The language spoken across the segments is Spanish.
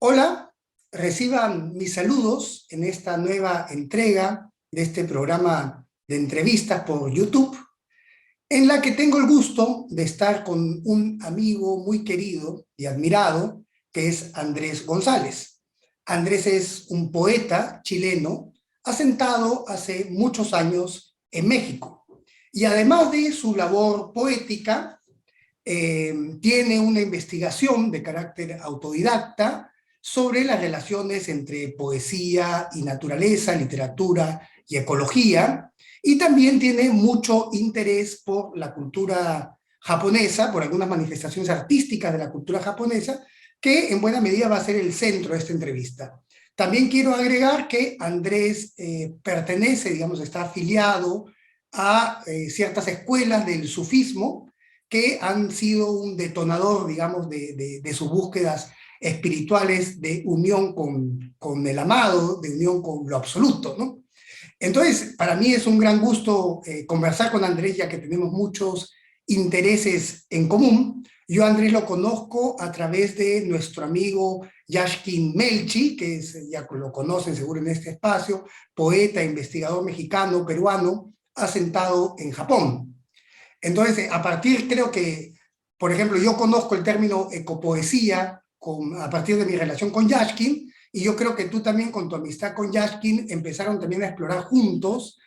Hola, reciban mis saludos en esta nueva entrega de este programa de entrevistas por YouTube, en la que tengo el gusto de estar con un amigo muy querido y admirado, que es Andrés González. Andrés es un poeta chileno asentado hace muchos años en México. Y además de su labor poética, tiene una investigación de carácter autodidacta sobre las relaciones entre poesía y naturaleza, literatura y ecología, y también tiene mucho interés por la cultura japonesa, por algunas manifestaciones artísticas de la cultura japonesa, que en buena medida va a ser el centro de esta entrevista. También quiero agregar que Andrés pertenece, digamos, está afiliado a ciertas escuelas del sufismo, que han sido un detonador, digamos, de sus búsquedas espirituales de unión con el amado, de unión con lo absoluto, ¿no? Entonces, para mí es un gran gusto conversar con Andrés, ya que tenemos muchos intereses en común. Yo a Andrés lo conozco a través de nuestro amigo Yashkin Melchi, que es, ya lo conocen seguro en este espacio, poeta, investigador mexicano, peruano, asentado en Japón. Entonces, a partir, creo que, por ejemplo, yo conozco el término ecopoesía a partir de mi relación con Yashkin, y yo creo que tú también con tu amistad con Yashkin empezaron también a explorar juntos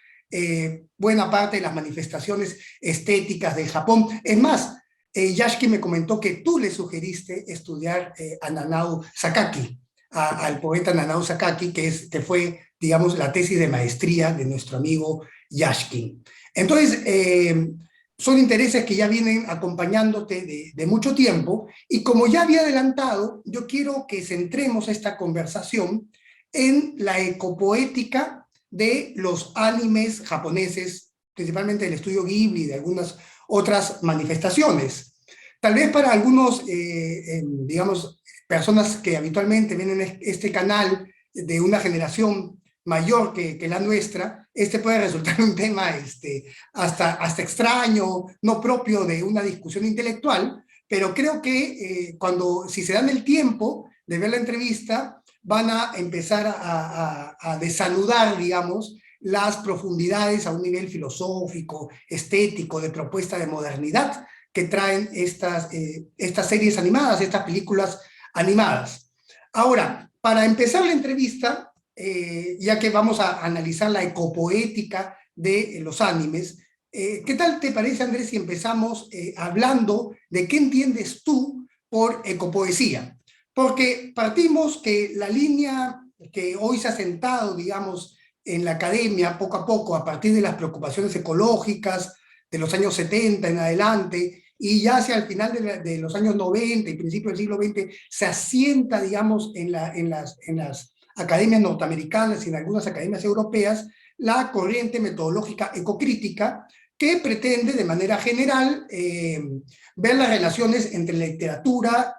buena parte de las manifestaciones estéticas de Japón. Es más, Yashkin me comentó que tú le sugeriste estudiar a Nanao Sakaki, al poeta Nanao Sakaki, que fue, digamos, la tesis de maestría de nuestro amigo Yashkin. Entonces, son intereses que ya vienen acompañándote de mucho tiempo, y como ya había adelantado, yo quiero que centremos esta conversación en la ecopoética de los animes japoneses, principalmente del estudio Ghibli y de algunas otras manifestaciones. Tal vez para algunos, digamos, personas que habitualmente ven en este canal de una generación mayor que la nuestra, este puede resultar un tema hasta extraño, no propio de una discusión intelectual, pero creo que si se dan el tiempo de ver la entrevista, van a empezar a desanudar, digamos, las profundidades a un nivel filosófico, estético, de propuesta de modernidad que traen estas series animadas, estas películas animadas. Ahora, para empezar la entrevista, ya que vamos a analizar la ecopoética de los animes, ¿qué tal te parece, Andrés, si empezamos hablando de qué entiendes tú por ecopoesía? Porque partimos que la línea que hoy se ha sentado, digamos, en la academia, poco a poco, a partir de las preocupaciones ecológicas de los años 70 en adelante, y ya hacia el final de los años 90 y principios del siglo XX, se asienta, digamos, en las academias norteamericanas y en algunas academias europeas, la corriente metodológica ecocrítica, que pretende de manera general ver las relaciones entre literatura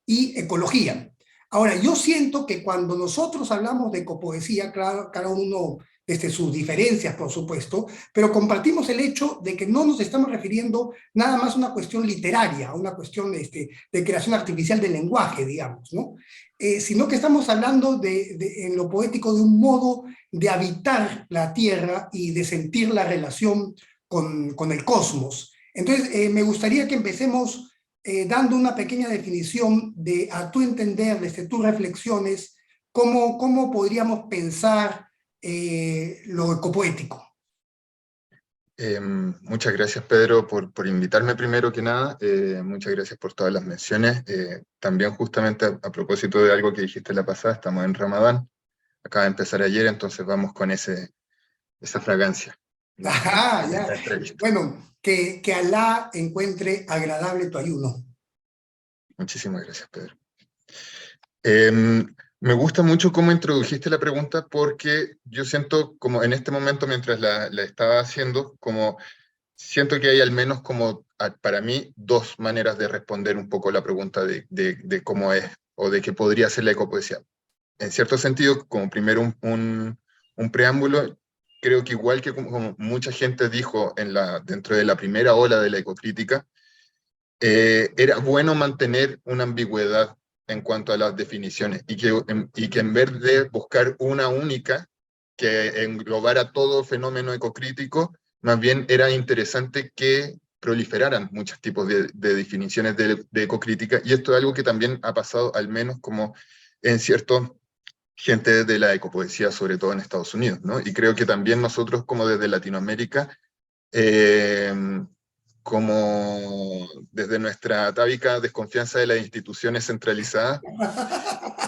y ecología. Ahora, yo siento que cuando nosotros hablamos de ecopoesía, claro, cada uno desde sus diferencias, por supuesto, pero compartimos el hecho de que no nos estamos refiriendo nada más a una cuestión literaria, a una cuestión de creación artificial del lenguaje, digamos, ¿no? Sino que estamos hablando en lo poético de un modo de habitar la tierra y de sentir la relación con el cosmos. Entonces, me gustaría que empecemos dando una pequeña definición de, a tu entender, desde tus reflexiones, cómo podríamos pensar lo ecopoético. Muchas gracias, Pedro, por invitarme primero que nada. Muchas gracias por todas las menciones. También justamente a propósito de algo que dijiste la pasada, estamos en Ramadán. Acaba de empezar ayer, entonces vamos con esa fragancia Ajá, en ya. esta entrevista. Bueno, que Alá encuentre agradable tu ayuno. Muchísimas gracias, Pedro. Me gusta mucho cómo introdujiste la pregunta porque yo siento como en este momento, mientras la estaba haciendo, como siento que hay al menos como para mí dos maneras de responder un poco la pregunta de cómo es o de qué podría ser la ecopoesía. En cierto sentido, como primero un preámbulo, creo que igual que como mucha gente dijo dentro de la primera ola de la ecocrítica, era bueno mantener una ambigüedad en cuanto a las definiciones, y que en vez de buscar una única que englobara todo fenómeno ecocrítico, más bien era interesante que proliferaran muchos tipos de definiciones de ecocrítica, y esto es algo que también ha pasado, al menos como en cierto gente de la ecopoesía, sobre todo en Estados Unidos, ¿no? Y creo que también nosotros, como desde Latinoamérica, eh, como desde nuestra atávica desconfianza de las instituciones centralizadas,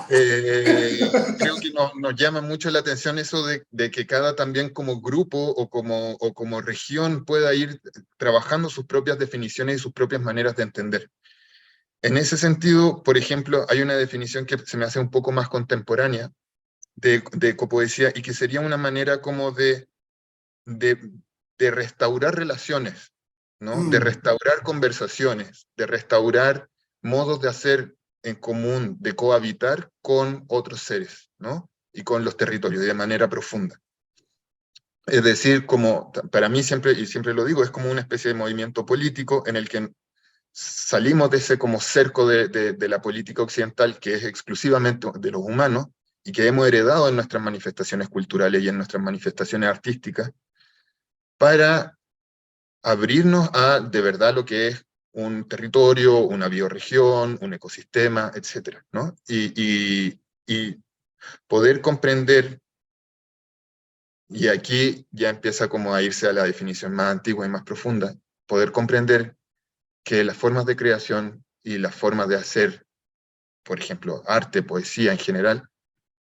creo que nos llama mucho la atención eso de que cada también como grupo o como región pueda ir trabajando sus propias definiciones y sus propias maneras de entender. En ese sentido, por ejemplo, hay una definición que se me hace un poco más contemporánea de ecopoesía, y que sería una manera como de, de restaurar relaciones, ¿no? De restaurar conversaciones, de restaurar modos de hacer en común, de cohabitar con otros seres, ¿no? Y con los territorios, de manera profunda. Es decir, como para mí siempre, y siempre lo digo, es como una especie de movimiento político en el que salimos de ese como cerco de la política occidental, que es exclusivamente de los humanos, y que hemos heredado en nuestras manifestaciones culturales y en nuestras manifestaciones artísticas, para abrirnos a de verdad lo que es un territorio, una bioregión, un ecosistema, etcétera, ¿no? Y poder comprender, y aquí ya empieza como a irse a la definición más antigua y más profunda, poder comprender que las formas de creación y las formas de hacer, por ejemplo, arte, poesía en general,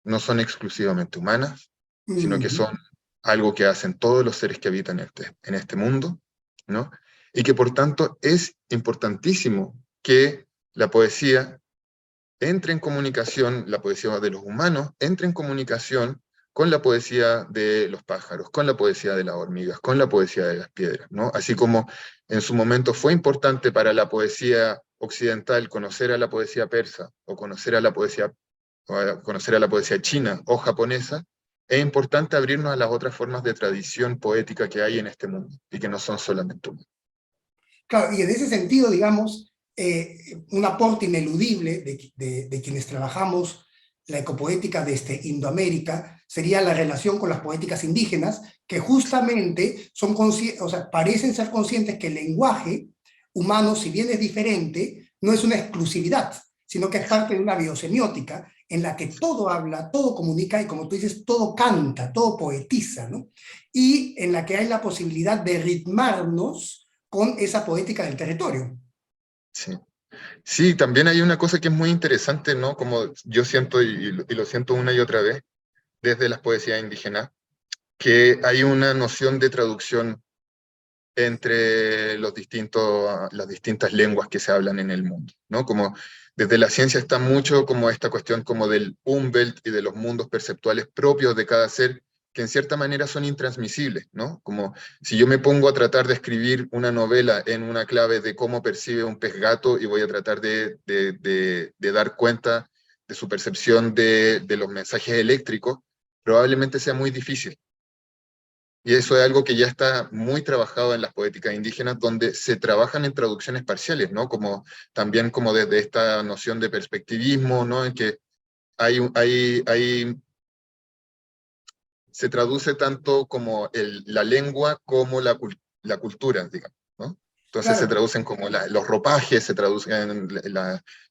no son exclusivamente humanas, sino que son algo que hacen todos los seres que habitan en este mundo, ¿no? Y que por tanto es importantísimo que la poesía entre en comunicación, la poesía de los humanos, entre en comunicación con la poesía de los pájaros, con la poesía de las hormigas, con la poesía de las piedras, ¿no? Así como en su momento fue importante para la poesía occidental conocer a la poesía persa, o conocer a la poesía china o japonesa, es importante abrirnos a las otras formas de tradición poética que hay en este mundo, y que no son solamente humanas. Claro, y en ese sentido, digamos, un aporte ineludible de quienes trabajamos la ecopoética desde Indoamérica sería la relación con las poéticas indígenas, que justamente son o sea, parecen ser conscientes que el lenguaje humano, si bien es diferente, no es una exclusividad, sino que es parte de una biosemiótica en la que todo habla, todo comunica y, como tú dices, todo canta, todo poetiza, ¿no? Y en la que hay la posibilidad de ritmarnos con esa poética del territorio. Sí. Sí, también hay una cosa que es muy interesante, ¿no? Como yo siento, y lo siento una y otra vez, desde las poesías indígenas, que hay una noción de traducción entre las distintas lenguas que se hablan en el mundo, ¿no? Como desde la ciencia está mucho como esta cuestión como del Umwelt y de los mundos perceptuales propios de cada ser, que en cierta manera son intransmisibles, ¿no? Como si yo me pongo a tratar de escribir una novela en una clave de cómo percibe un pez gato, y voy a tratar de dar cuenta de su percepción de los mensajes eléctricos, probablemente sea muy difícil. Y eso es algo que ya está muy trabajado en las poéticas indígenas, donde se trabajan en traducciones parciales, ¿no? Como, también como desde esta noción de perspectivismo, ¿no? En que se traduce tanto como la lengua como la cultura, digamos, ¿no? Entonces se Claro, traducen como los ropajes, se traducen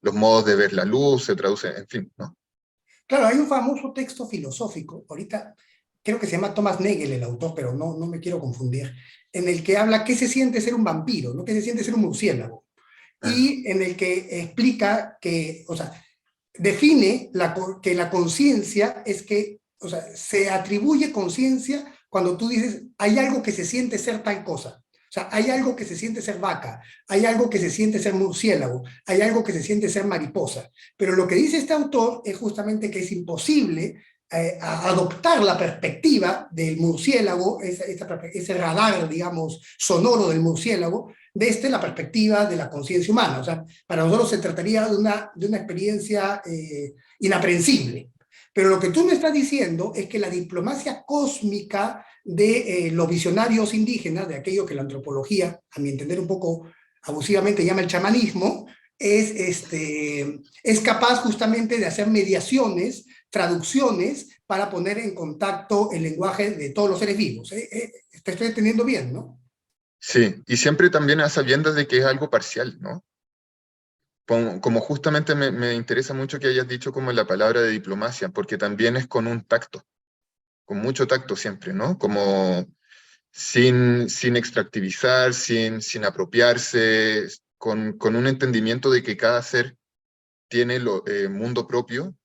los modos de ver la luz, se traducen, en fin, ¿no? claro, hay un famoso texto filosófico, ahorita creo que se llama Thomas Nagel el autor, pero no me quiero confundir, en el que habla qué se siente ser un vampiro, ¿no? Qué se siente ser un murciélago, Ah, y en el que explica que, o sea, define que la conciencia es que, o sea, se atribuye conciencia cuando tú dices, hay algo que se siente ser tal cosa. O sea, hay algo que se siente ser vaca, hay algo que se siente ser murciélago, hay algo que se siente ser mariposa. Pero lo que dice este autor es justamente que es imposible adoptar la perspectiva del murciélago, ese radar, digamos, sonoro del murciélago, desde la perspectiva de la conciencia humana. O sea, para nosotros se trataría de una experiencia inaprensible. Pero lo que tú me estás diciendo es que la diplomacia cósmica de los visionarios indígenas, de aquello que la antropología, a mi entender un poco abusivamente, llama el chamanismo, es capaz justamente de hacer mediaciones, traducciones, para poner en contacto el lenguaje de todos los seres vivos. Te estoy entendiendo bien, ¿no? Sí, y siempre también a sabiendas de que es algo parcial, ¿no? Como justamente me interesa mucho que hayas dicho como la palabra de diplomacia, porque también es con un tacto, con mucho tacto siempre, ¿no? Como sin extractivizar, sin apropiarse, con un entendimiento de que cada ser tiene mundo propio,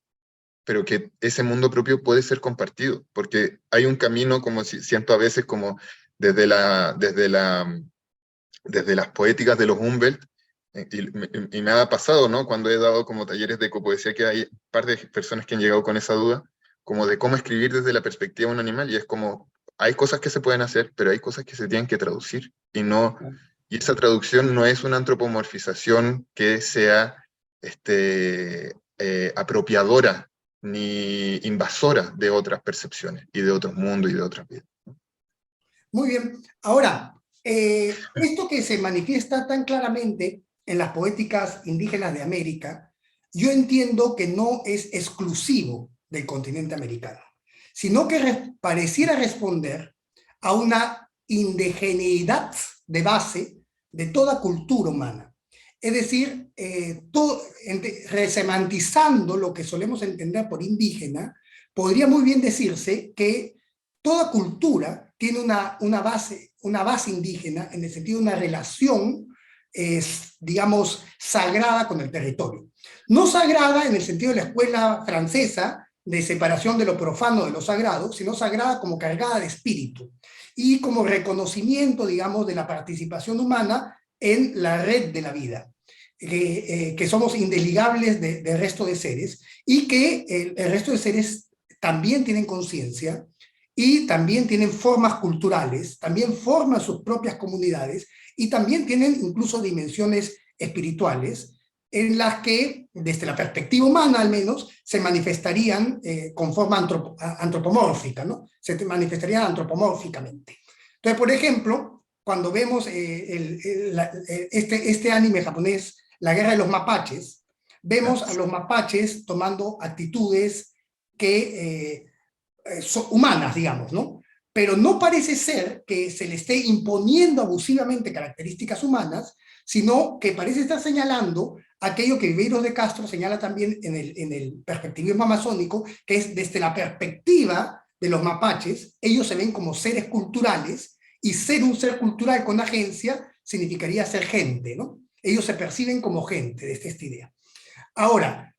pero que ese mundo propio puede ser compartido, porque hay un camino, como siento a veces, como desde desde las poéticas de los Humboldt, y me ha pasado, ¿no? Cuando he dado como talleres de copoesía, que hay un par de personas que han llegado con esa duda, como de cómo escribir desde la perspectiva de un animal, y es como, hay cosas que se pueden hacer, pero hay cosas que se tienen que traducir, y esa traducción no es una antropomorfización que sea apropiadora ni invasora de otras percepciones, y de otros mundos, y de otras vidas. Muy bien. Ahora, esto que se manifiesta tan claramente en las poéticas indígenas de América, yo entiendo que no es exclusivo del continente americano, sino que pareciera responder a una indigeneidad de base de toda cultura humana. Es decir, resemantizando lo que solemos entender por indígena, podría muy bien decirse que toda cultura tiene una base indígena en el sentido de una relación, digamos, sagrada con el territorio. No sagrada en el sentido de la escuela francesa de separación de lo profano de lo sagrado, sino sagrada como cargada de espíritu y como reconocimiento, digamos, de la participación humana en la red de la vida. Que somos indeligables del resto de seres y que el resto de seres también tienen conciencia y también tienen formas culturales, también forman sus propias comunidades y también tienen incluso dimensiones espirituales en las que, desde la perspectiva humana al menos, se manifestarían con forma antropomórfica, ¿no? Se manifestarían antropomórficamente. Entonces, por ejemplo, cuando vemos este anime japonés, La Guerra de los Mapaches, vemos a los mapaches tomando actitudes que humanas, digamos, ¿no? Pero no parece ser que se le esté imponiendo abusivamente características humanas, sino que parece estar señalando aquello que Viveiros de Castro señala también en el perspectivismo amazónico, que es desde la perspectiva de los mapaches, ellos se ven como seres culturales, y ser un ser cultural con agencia significaría ser gente, ¿no? Ellos se perciben como gente, desde esta idea. Ahora,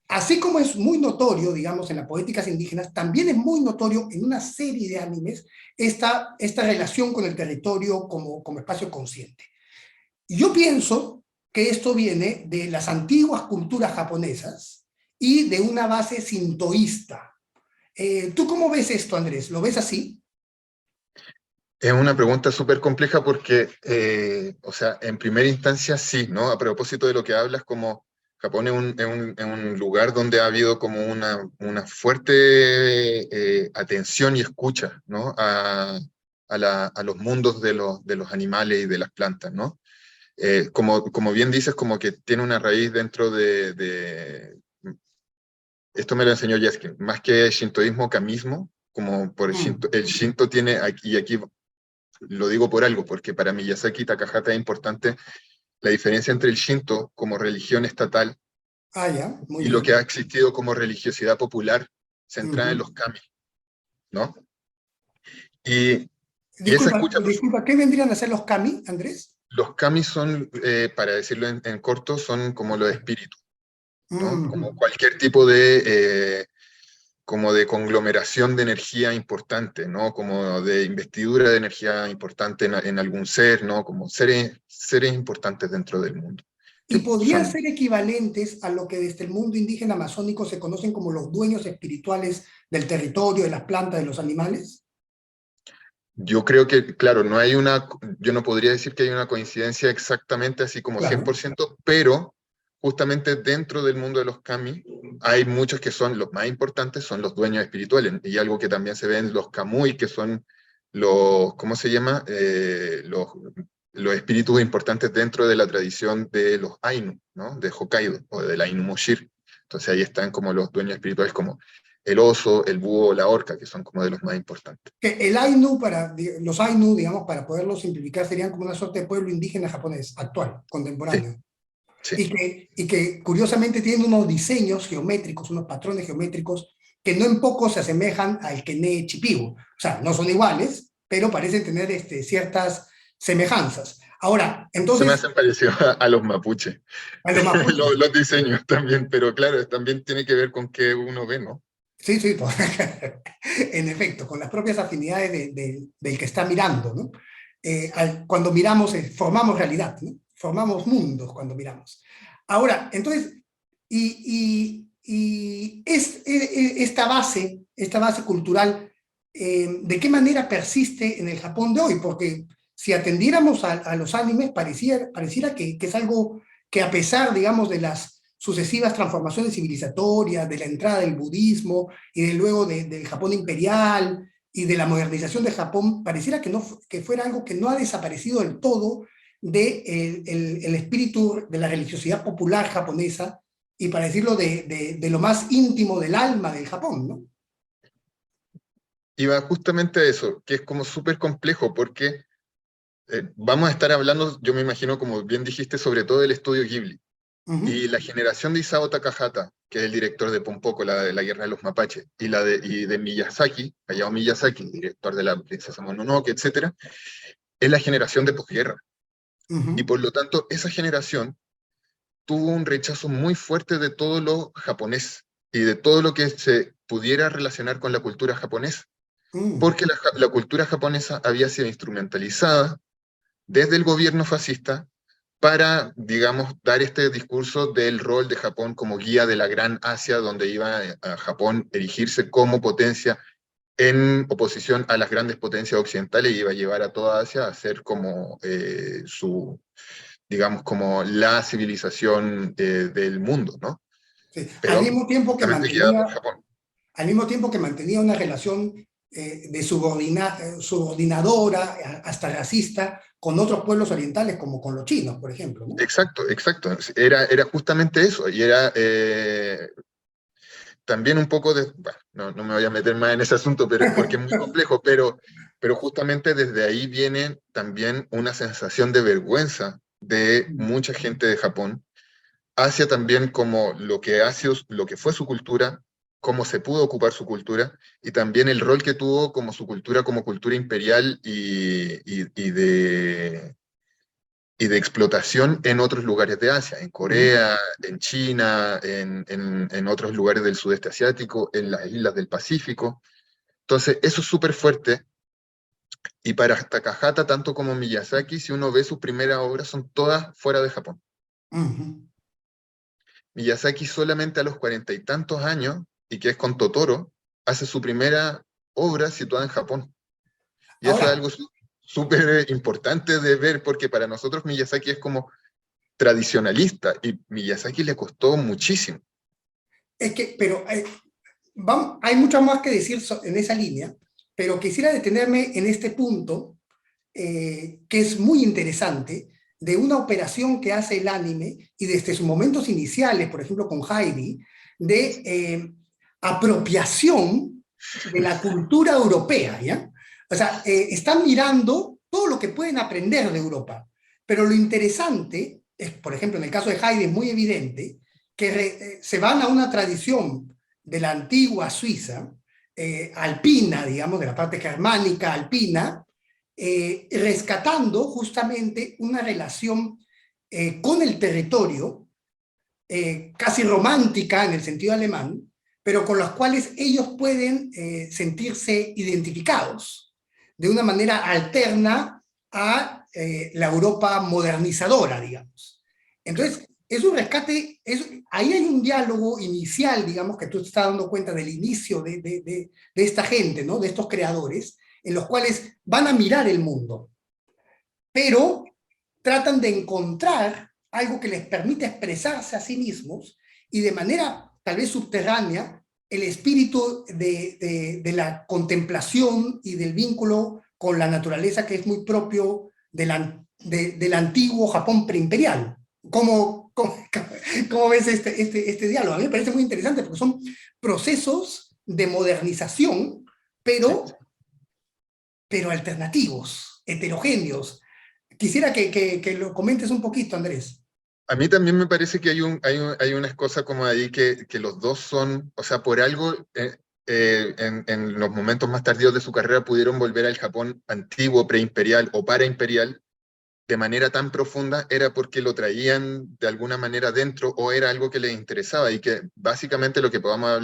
así como es muy notorio, digamos, en las poéticas indígenas, también es muy notorio en una serie de animes esta relación con el territorio como espacio consciente. Y yo pienso que esto viene de las antiguas culturas japonesas y de una base sintoísta. ¿Tú cómo ves esto, Andrés? ¿Lo ves así? Es una pregunta súper compleja porque, o sea, en primera instancia sí, ¿no? A propósito de lo que hablas, como Japón es un lugar donde ha habido como una fuerte atención y escucha, ¿no? A los mundos de los animales y de las plantas, ¿no? Como bien dices, como que tiene una raíz dentro esto me lo enseñó Yeskin, más que shintoísmo, kamismo, como por el Shinto tiene, y aquí lo digo por algo, porque para Miyazaki Takahata es importante la diferencia entre el Shinto como religión estatal Ah, ya, muy y lo que bien. ha existido como religiosidad popular centrada en los kami, ¿no? Y, y esa Disculpa, escucha, disculpa, ¿qué vendrían a ser los kami, Andrés? los kami son, para decirlo en corto, son como los espíritus, ¿no? Como Mm. cualquier tipo como de conglomeración de energía importante, ¿no? Como de investidura de energía importante en algún ser, ¿no? Como seres importantes dentro del mundo. Y Que podrían son, ser equivalentes a lo que desde el mundo indígena amazónico se conocen como los dueños espirituales del territorio, de las plantas, de los animales. yo creo que, claro, yo no podría decir que hay una coincidencia exactamente así como Claro. 100%, pero justamente dentro del mundo de los kami hay muchos que son los más importantes, son los dueños espirituales, y algo que también se ve en los kamui, que son ¿cómo se llama? los espíritus importantes dentro de la tradición de los Ainu, ¿no? De Hokkaido, o de la Ainu Moshir. Entonces ahí están como los dueños espirituales como el oso, el búho, la orca, que son como de los más importantes. Que el Ainu, los Ainu, digamos, para poderlo simplificar, serían como una suerte de pueblo indígena japonés, actual, Sí, contemporáneo. sí. Y que curiosamente tienen unos diseños geométricos, unos patrones geométricos que no en poco se asemejan al Kené Chipibo. O sea, no son iguales, pero parecen tener ciertas semejanzas. Ahora, Se me entonces, hacen parecidos a los mapuches, a los mapuches. los diseños también, pero claro, también tiene que ver con qué uno ve, ¿no? Sí, sí, en efecto, con las propias afinidades del que está mirando, ¿no? Cuando miramos, formamos realidad, ¿no? Formamos mundos cuando miramos. Ahora, entonces, esta base cultural, ¿de qué manera persiste en el Japón de hoy? Porque si atendiéramos a los animes, pareciera que es algo que, a pesar, digamos, de las sucesivas transformaciones civilizatorias, de la entrada del budismo y luego del Japón imperial y de la modernización de Japón, pareciera que fuera algo que no ha desaparecido del todo el espíritu de la religiosidad popular japonesa y, para decirlo, de lo más íntimo del alma del Japón, ¿no? Y va justamente a eso, que es como súper complejo, porque vamos a estar hablando, yo me imagino, como bien dijiste, sobre todo del estudio Ghibli. Uh-huh. Y la generación de Isao Takahata, que es el director de Pompoco, la de la Guerra de los Mapaches, y de Miyazaki, Hayao Miyazaki, director de la Princesa Mononoke, etc., es la generación de posguerra. Y Uh-huh. por lo tanto, esa generación tuvo un rechazo muy fuerte de todo lo japonés y de todo lo que se pudiera relacionar con la cultura japonesa, Uh-huh. porque la cultura japonesa había sido instrumentalizada desde el gobierno fascista para, digamos, dar este discurso del rol de Japón como guía de la Gran Asia, donde iba a Japón erigirse como potencia en oposición a las grandes potencias occidentales, y iba a llevar a toda Asia a ser como digamos, como la civilización del mundo, ¿no? Sí. Al Pero mismo tiempo que justamente guiada por mantenía Japón. al mismo tiempo que mantenía una relación de subordinadora, hasta racista, con otros pueblos orientales, como con los chinos, por ejemplo, ¿no? Exacto, exacto. Era justamente eso, y era también un poco de, bueno, no me voy a meter más en ese asunto, porque es muy complejo, pero justamente desde ahí viene también una sensación de vergüenza de mucha gente de Japón hacia también como lo que fue su cultura, cómo se pudo ocupar su cultura, y también el rol que tuvo como su cultura como cultura imperial y de explotación en otros lugares de Asia, en Uh-huh. Corea, en China, en otros lugares del sudeste asiático, en las islas del Pacífico. Entonces, eso es súper fuerte. Y para Takahata, tanto como Miyazaki, si uno ve sus primeras obras, son todas fuera de Japón. Uh-huh. Miyazaki solamente a los 40 y tantos años, y que es con Totoro, hace su primera obra situada en Japón. Y eso es Ahora, algo súper importante de ver, porque para nosotros Miyazaki es como tradicionalista, y Miyazaki le costó muchísimo. pero hay mucho más que decir en esa línea, pero quisiera detenerme en este punto, que es muy interesante, de una operación que hace el anime, y desde sus momentos iniciales, por ejemplo con Heidi, de apropiación de la cultura europea, ¿ya? O sea, están mirando todo lo que pueden aprender de Europa, pero lo interesante es, por ejemplo, en el caso de Heidi es muy evidente, que se van a una tradición de la antigua Suiza, alpina, digamos, de la parte germánica alpina, rescatando justamente una relación con el territorio, casi romántica en el sentido alemán, pero con los cuales ellos pueden sentirse identificados de una manera alterna a la Europa modernizadora, digamos. Claro. Entonces, es un rescate, ahí hay un diálogo inicial, digamos, que tú te estás dando cuenta del inicio de esta gente, ¿no? De estos creadores, en los cuales van a mirar el mundo, pero tratan de encontrar algo que les permita expresarse a sí mismos, y de manera tal vez subterránea el espíritu de la contemplación y del vínculo con la naturaleza, que es muy propio del antiguo Japón preimperial. ¿Cómo ves este diálogo? A mí me parece muy interesante porque son procesos de modernización, Sí. pero alternativos, heterogéneos. Quisiera que lo comentes un poquito, Andrés. A mí también me parece que hay una cosa como ahí que los dos son, o sea, por algo en los momentos más tardíos de su carrera pudieron volver al Japón antiguo, preimperial o paraimperial de manera tan profunda, era porque lo traían de alguna manera dentro o era algo que les interesaba y que básicamente lo que podamos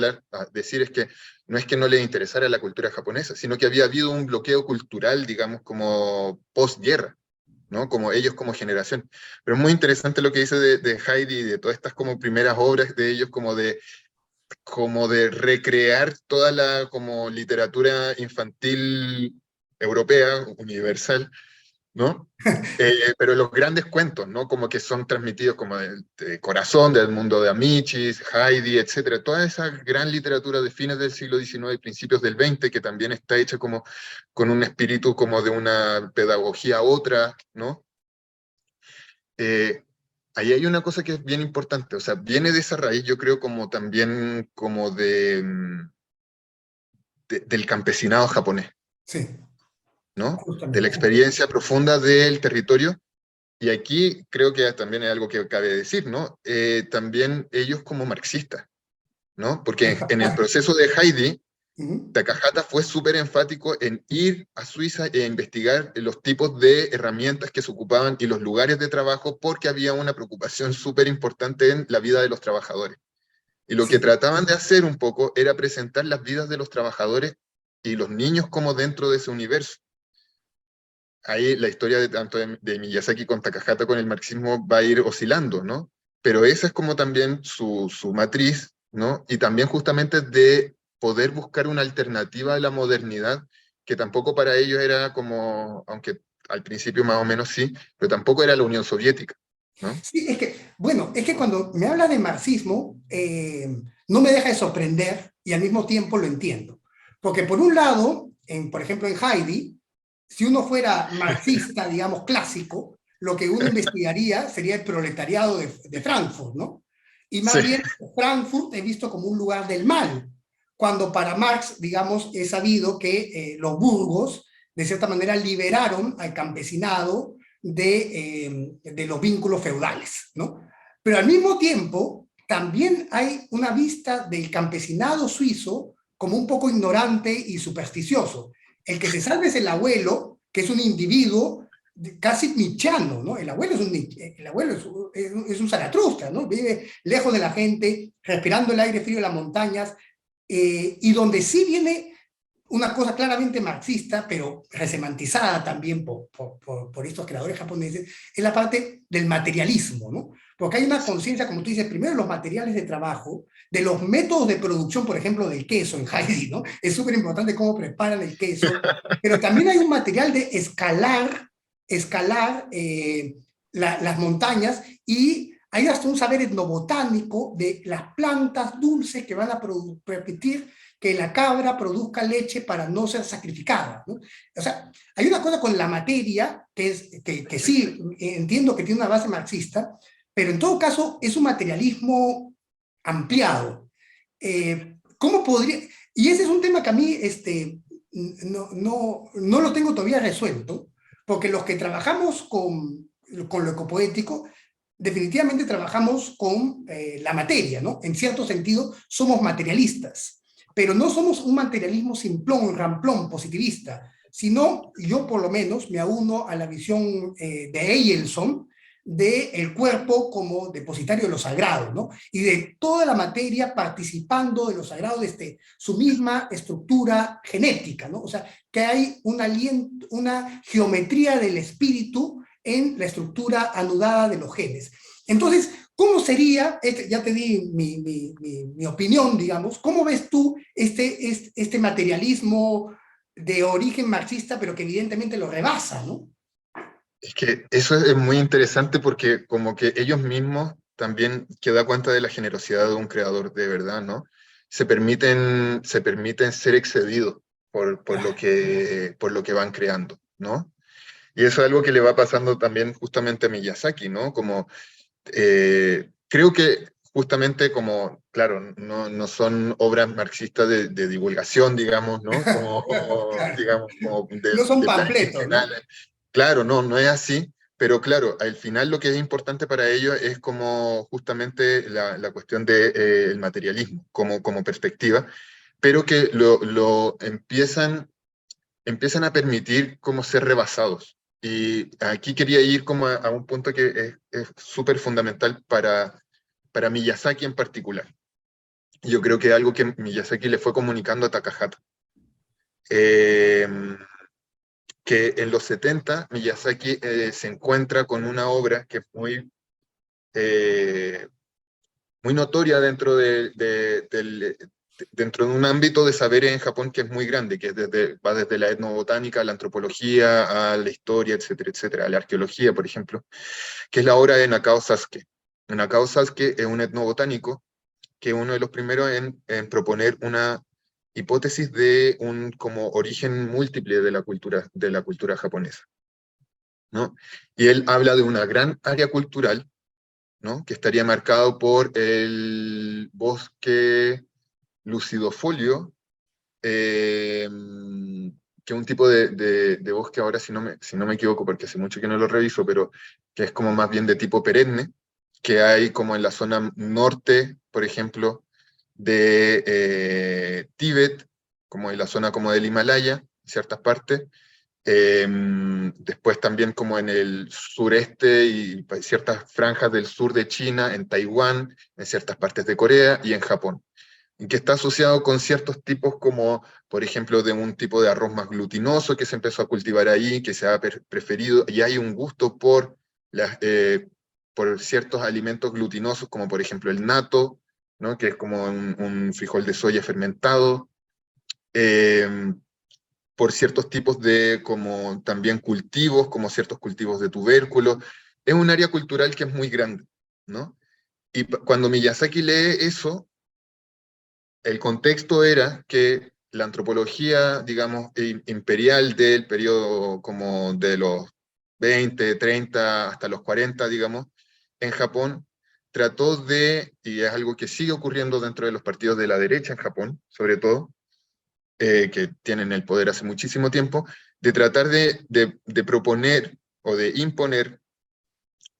decir es que no es que no les interesara la cultura japonesa, sino que había habido un bloqueo cultural, digamos, como postguerra, ¿no? Como ellos como generación. Pero es muy interesante lo que dice de Heidi y de todas estas como primeras obras de ellos, como de recrear toda la como literatura infantil europea, universal, ¿no? Pero los grandes cuentos, ¿no? Como que son transmitidos como de Corazón, del mundo de Amichis, Heidi, etcétera. Toda esa gran literatura de fines del siglo XIX y principios del XX, que también está hecha como con un espíritu como de una pedagogía otra, ¿no? Eh, Ahí hay una cosa que es bien importante, o sea, viene de esa raíz, yo creo, como también como del campesinado japonés, Sí, ¿no? De la justamente. experiencia profunda del territorio. Y aquí creo que también es algo que cabe decir, ¿no? También ellos como marxistas, ¿no? Porque en el proceso de Heidi, Ujú. Takahata fue súper enfático en ir a Suiza e investigar los tipos de herramientas que se ocupaban y los lugares de trabajo porque había una preocupación súper importante en la vida de los trabajadores. Y lo que Sí, trataban de hacer un poco era presentar las vidas de los trabajadores y los niños como dentro de ese universo. Ahí la historia de tanto de Miyazaki con Takahata con el marxismo va a ir oscilando, ¿no? Pero esa es como también su matriz, ¿no? Y también justamente de poder buscar una alternativa a la modernidad, que tampoco para ellos era como, aunque al principio más o menos sí, pero tampoco era la Unión Soviética, ¿no? sí, bueno, es que cuando me habla de marxismo, no me deja de sorprender y al mismo tiempo lo entiendo. Porque por un lado, por ejemplo en Heidi, si uno fuera marxista, digamos, clásico, lo que uno investigaría sería el proletariado de Frankfurt, ¿no? Y Sí, más bien Frankfurt es visto como un lugar del mal, cuando para Marx, digamos, es sabido que los burgos, de cierta manera, liberaron al campesinado de los vínculos feudales, ¿no? Pero al mismo tiempo, también hay una vista del campesinado suizo como un poco ignorante y supersticioso. El que se salve es el abuelo, que es un individuo casi nietzscheano, ¿no? El abuelo es un Zaratustra, ¿no? Vive lejos de la gente, respirando el aire frío de las montañas, y donde sí viene una cosa claramente marxista, pero resemantizada también por estos creadores japoneses, es la parte del materialismo, ¿no? Porque hay una conciencia, como tú dices, primero de los materiales de trabajo, de los métodos de producción, por ejemplo, del queso en Heidi, ¿no? Es súper importante cómo preparan el queso, pero también hay un material de escalar las montañas, y hay hasta un saber etnobotánico de las plantas dulces que van a permitir que la cabra produzca leche para no ser sacrificada, ¿no? O sea, hay una cosa con la materia que sí entiendo que tiene una base marxista, pero en todo caso es un materialismo ampliado. ¿Cómo podría? Y ese es un tema que a mí no lo tengo todavía resuelto, porque los que trabajamos con lo ecopoético, definitivamente trabajamos con la materia, ¿no? En cierto sentido, somos materialistas, pero no somos un materialismo simplón, ramplón, positivista, sino yo por lo menos me auno a la visión de Eyelson del cuerpo como depositario de lo sagrado, ¿no? Y de toda la materia participando de lo sagrado desde su misma estructura genética, ¿no? O sea, que hay una geometría del espíritu en la estructura anudada de los genes. Entonces, ¿cómo sería, ya te di mi opinión, digamos, cómo ves tú este materialismo de origen marxista, pero que evidentemente lo rebasa, ¿no? es que eso es muy interesante porque como que ellos mismos también que da cuenta de la generosidad de un creador de verdad, ¿no? Se permiten ser excedidos por lo que van creando, ¿no? Y eso es algo que le va pasando también justamente a Miyazaki, ¿no? Como, creo que justamente como, claro, no son obras marxistas de divulgación, digamos, ¿no? Como, Claro. digamos, como No son de plan panfletos, quinquenal. ¿no? Claro, no es así, pero claro, al final lo que es importante para ellos es como justamente la cuestión del materialismo como perspectiva, pero que lo empiezan a permitir como ser rebasados. Y aquí quería ir como a un punto que es súper fundamental para Miyazaki en particular. Yo creo que algo que Miyazaki le fue comunicando a Takahata. Eh, que en los 70 Miyazaki se encuentra con una obra que es eh, muy notoria dentro de un ámbito de saberes en Japón que es muy grande, que va desde la etnobotánica a la antropología, a la historia, etcétera, etcétera, a la arqueología, por ejemplo, que es la obra de Nakao Sasuke. Nakao Sasuke es un etnobotánico que es uno de los primeros en proponer una hipótesis de un como origen múltiple de la cultura japonesa, ¿no? Y él habla de una gran área cultural, ¿no? Que estaría marcado por el bosque lucidofolio, que es un tipo de bosque ahora, si no me equivoco, porque hace mucho que no lo reviso, pero que es como más bien de tipo perenne, que hay como en la zona norte, por ejemplo, de Tíbet, como en la zona como del Himalaya, ciertas partes, después también como en el sureste y ciertas franjas del sur de China, en Taiwán, en ciertas partes de Corea y en Japón, y que está asociado con ciertos tipos como, por ejemplo, de un tipo de arroz más glutinoso que se empezó a cultivar ahí, que se ha preferido, y hay un gusto por ciertos alimentos glutinosos, como por ejemplo el natto, ¿no? Que es como un frijol de soya fermentado, eh, por ciertos tipos de como también cultivos, como ciertos cultivos de tubérculos. Es un área cultural que es muy grande, ¿no? Y cuando Miyazaki lee eso, el contexto era que la antropología, digamos, imperial del periodo como de los 20, 30 hasta los 40, digamos, en Japón, trató de, y es algo que sigue ocurriendo dentro de los partidos de la derecha en Japón, sobre todo, que tienen el poder hace muchísimo tiempo, de tratar de proponer o de imponer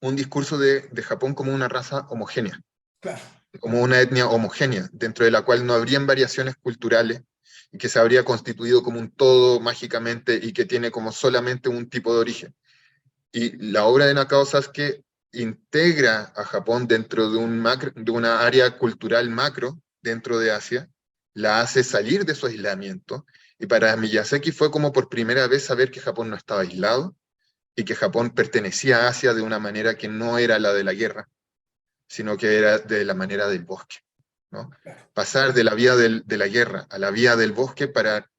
un discurso de Japón como una raza homogénea, Claro. como una etnia homogénea, dentro de la cual no habrían variaciones culturales y que se habría constituido como un todo mágicamente y que tiene como solamente un tipo de origen. Y la obra de Nakao Sasuke integra a Japón dentro de una área cultural macro dentro de Asia, la hace salir de su aislamiento, y para Miyazaki fue como por primera vez saber que Japón no estaba aislado y que Japón pertenecía a Asia de una manera que no era la de la guerra, sino que era de la manera del bosque, ¿no? Pasar de la vía de la guerra a la vía del bosque para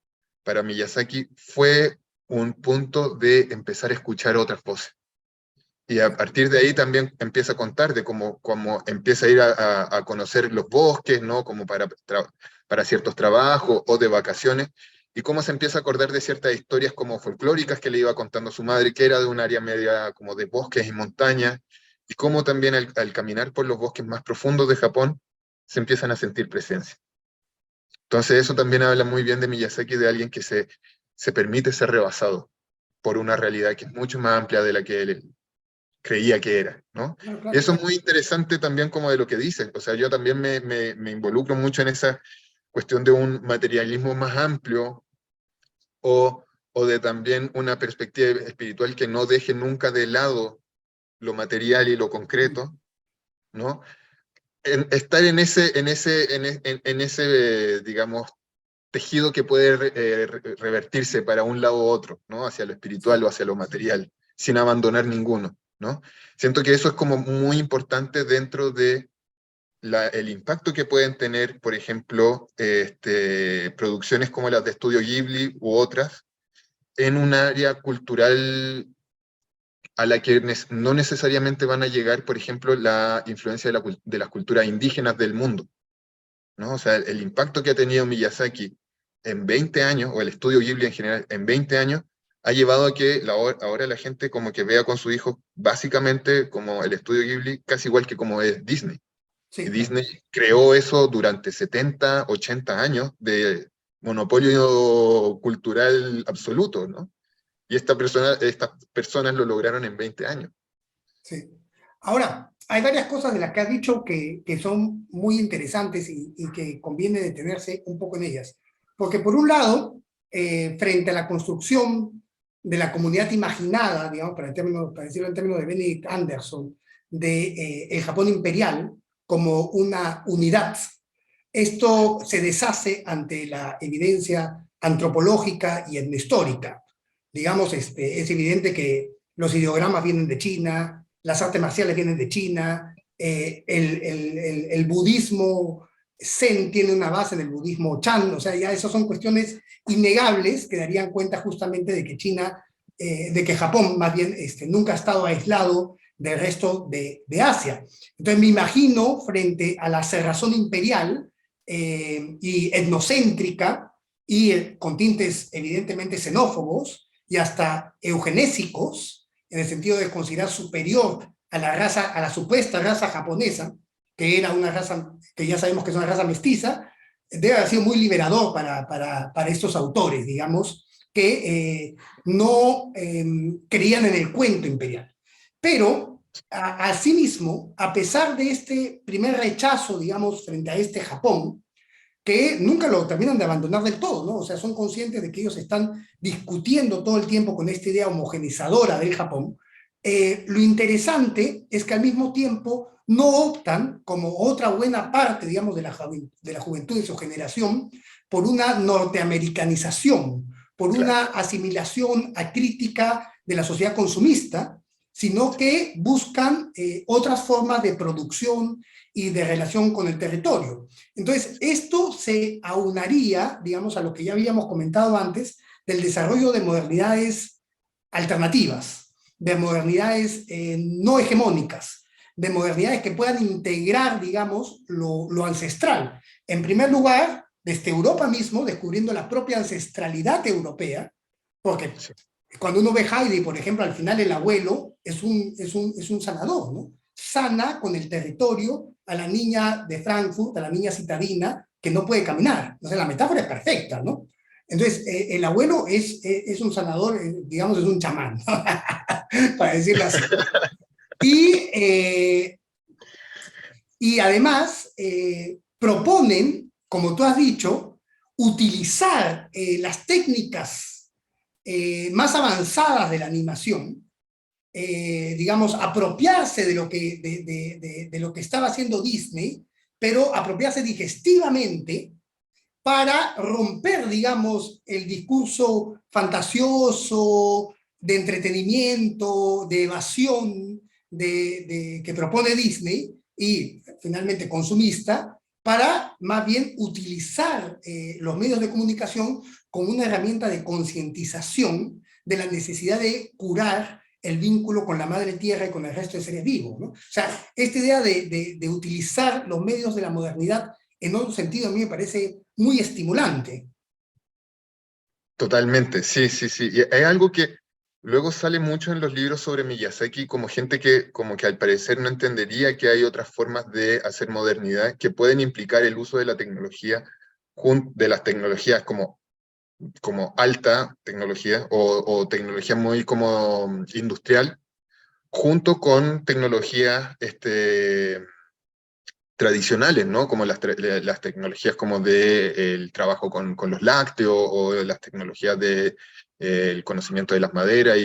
Miyazaki fue un punto de empezar a escuchar otras voces. Y a partir de ahí también empieza a contar de cómo empieza a ir a conocer los bosques, ¿no? Como para ciertos trabajos o de vacaciones, y cómo se empieza a acordar de ciertas historias como folclóricas que le iba contando su madre, que era de un área media como de bosques y montañas, y cómo también al caminar por los bosques más profundos de Japón se empiezan a sentir presencia. Entonces eso también habla muy bien de Miyazaki, de alguien que se permite ser rebasado por una realidad que es mucho más amplia de la que él creía que era, ¿no? Claro, Y claro. eso es muy interesante también como de lo que dices, o sea, yo también me involucro mucho en esa cuestión de un materialismo más amplio o de también una perspectiva espiritual que no deje nunca de lado lo material y lo concreto, ¿no? Estar en ese, digamos, tejido que puede revertirse para un lado u otro, ¿no? Hacia lo espiritual Sí. o hacia lo material, sin abandonar ninguno, ¿no? Siento que eso es como muy importante dentro de el impacto que pueden tener, por ejemplo, producciones como las de Estudio Ghibli u otras, en un área cultural a la que no necesariamente van a llegar, por ejemplo, la influencia de las culturas indígenas del mundo, ¿no? O sea, el impacto que ha tenido Miyazaki en 20 años, o el estudio Ghibli en general, en 20 años, ha llevado a que ahora la gente como que vea con su hijo básicamente como el estudio Ghibli, casi igual que como es Disney. Y Sí, claro. Disney creó eso durante 70, 80 años de monopolio cultural absoluto, ¿no? Y estas personas lo lograron en 20 años. Sí. Ahora, hay varias cosas de las que has dicho que son muy interesantes y que conviene detenerse un poco en ellas. Porque por un lado, frente a la construcción de la comunidad imaginada, digamos, para decirlo en términos de Benedict Anderson, de el Japón imperial como una unidad, esto se deshace ante la evidencia antropológica y etnohistórica. Digamos, es evidente que los ideogramas vienen de China, las artes marciales vienen de China, el budismo Zen tiene una base en el budismo Chan, o sea, ya esas son cuestiones innegables que darían cuenta justamente de que China, de que Japón más bien nunca ha estado aislado del resto de Asia. Entonces me imagino frente a la cerrazón imperial y etnocéntrica y con tintes evidentemente xenófobos y hasta eugenésicos, en el sentido de considerar superior a la raza, a la supuesta raza japonesa, que era una raza que ya sabemos que es una raza mestiza, debe haber sido muy liberador para estos autores, digamos, que no creían en el cuento imperial. Pero, asimismo, a pesar de este primer rechazo, digamos, frente a este Japón, que nunca lo terminan de abandonar del todo, ¿no? O sea, son conscientes de que ellos están discutiendo todo el tiempo con esta idea homogenizadora del Japón. Lo interesante es que al mismo tiempo no optan, como otra buena parte, digamos, de la juventud de su generación, por una norteamericanización, por Claro. una asimilación acrítica de la sociedad consumista, sino que buscan otras formas de producción y de relación con el territorio. Entonces, esto se aunaría, digamos, a lo que ya habíamos comentado antes, del desarrollo de modernidades alternativas, de modernidades no hegemónicas, de modernidades que puedan integrar, digamos, lo ancestral. En primer lugar, desde Europa mismo, descubriendo la propia ancestralidad europea, porque Sí. cuando uno ve Heidi, por ejemplo, al final el abuelo es un sanador, ¿no? Sana con el territorio a la niña de Frankfurt, a la niña citadina, que no puede caminar. Entonces la metáfora es perfecta, ¿no? Entonces, el abuelo es un sanador, digamos, es un chamán, para decirlo así. Y, y además proponen, como tú has dicho, utilizar las técnicas más avanzadas de la animación, digamos, apropiarse de lo que estaba haciendo Disney, pero apropiarse digestivamente para romper, digamos, el discurso fantasioso, de entretenimiento, de evasión que propone Disney y finalmente consumista, para más bien utilizar los medios de comunicación como una herramienta de concientización de la necesidad de curar el vínculo con la madre tierra y con el resto de seres vivos, ¿no? O sea, esta idea de utilizar los medios de la modernidad en otro sentido a mí me parece muy estimulante. Totalmente, sí, sí, sí. Y hay algo que luego sale mucho en los libros sobre Miyazaki, como gente que como que al parecer no entendería que hay otras formas de hacer modernidad que pueden implicar el uso de la tecnología, de las tecnologías como alta tecnología o tecnología muy como industrial, junto con tecnologías tradicionales, ¿no? Como las tecnologías como del trabajo con los lácteos o las tecnologías de, el conocimiento de las maderas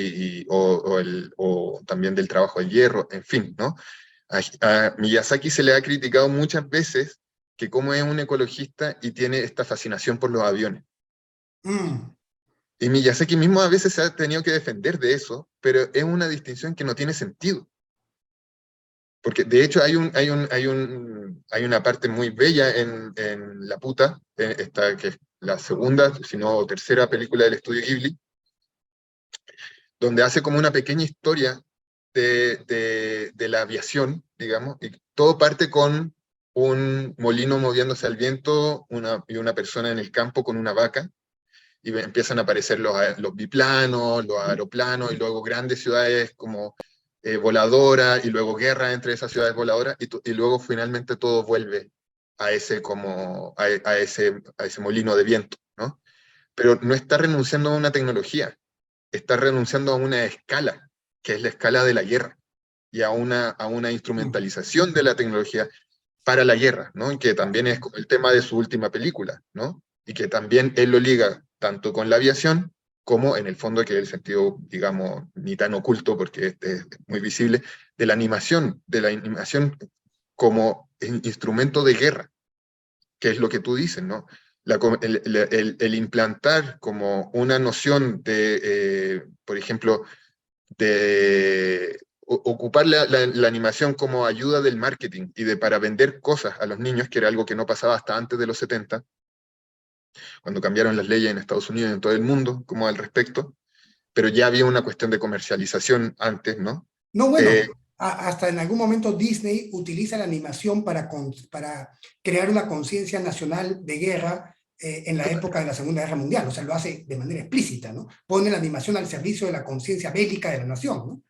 o también del trabajo del hierro, en fin, ¿no? A Miyazaki se le ha criticado muchas veces que como es un ecologista y tiene esta fascinación por los aviones. Mm, Y Miyazaki mismo a veces se ha tenido que defender de eso, pero es una distinción que no tiene sentido. Porque de hecho hay una parte muy bella en La Puta, esta, que es la segunda, si no tercera película del estudio Ghibli, donde hace como una pequeña historia de la aviación, digamos, y todo parte con un molino moviéndose al viento y una persona en el campo con una vaca, y empiezan a aparecer los biplanos, los aeroplanos, y luego grandes ciudades como voladoras, y luego guerra entre esas ciudades voladoras, y luego finalmente todo vuelve a ese, a ese molino de viento, ¿no? Pero no está renunciando a una tecnología, está renunciando a una escala, que es la escala de la guerra, y a una instrumentalización de la tecnología para la guerra, ¿no? Y que también es como el tema de su última película, ¿no? Y que también él lo liga tanto con la aviación, como en el fondo, que es el sentido, digamos, ni tan oculto, porque es muy visible, de la animación como instrumento de guerra, que es lo que tú dices, ¿no? El implantar como una noción de, por ejemplo, de ocupar la animación como ayuda del marketing y para vender cosas a los niños, que era algo que no pasaba hasta antes de los 70, cuando cambiaron las leyes en Estados Unidos y en todo el mundo como al respecto, pero ya había una cuestión de comercialización antes, ¿no? No, Eh, bueno, hasta en algún momento Disney utiliza la animación para crear una conciencia nacional de guerra en la época de la Segunda Guerra Mundial, o sea, lo hace de manera explícita, ¿no? Pone la animación al servicio de la conciencia bélica de la nación, ¿no?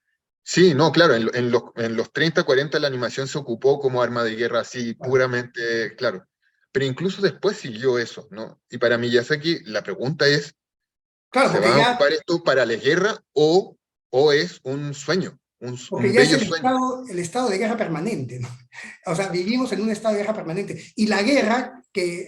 sí, no, claro, en los 30, 40 la animación se ocupó como arma de guerra así Claro, puramente, claro, pero incluso después siguió eso, ¿no? Y para Miyazaki la pregunta es, claro, ¿se va a ocupar esto para la guerra o es un sueño, porque un ya es bello sueño? el estado de guerra permanente, ¿no? O sea, vivimos en un estado de guerra permanente. Y la guerra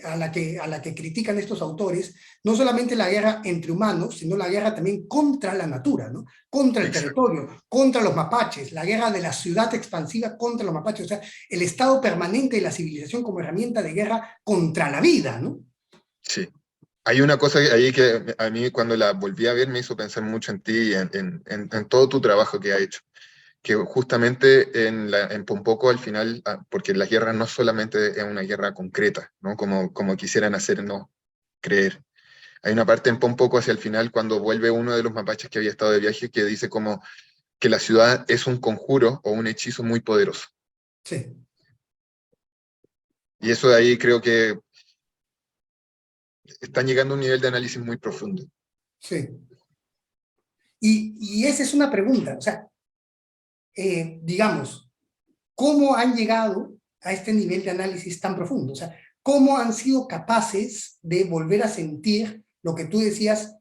a la que critican estos autores, no solamente la guerra entre humanos, sino la guerra también contra la natura, ¿no? Contra el Exacto. territorio, contra los mapaches, la guerra de la ciudad expansiva contra los mapaches, o sea, el estado permanente de la civilización como herramienta de guerra contra la vida, ¿no? Sí. Hay una cosa ahí que a mí cuando la volví a ver me hizo pensar mucho en ti y en todo tu trabajo que has hecho. Que justamente en Pompoco al final, porque la guerra no solamente es una guerra concreta, ¿no? Como quisieran hacernos creer. Hay una parte en Pompoco hacia el final cuando vuelve uno de los mapaches que había estado de viaje que dice como que la ciudad es un conjuro o un hechizo muy poderoso. Sí, Y eso de ahí creo que están llegando a un nivel de análisis muy profundo. sí. Y esa es una pregunta, o sea, digamos, ¿cómo han llegado a este nivel de análisis tan profundo? O sea, ¿cómo han sido capaces de volver a sentir lo que tú decías,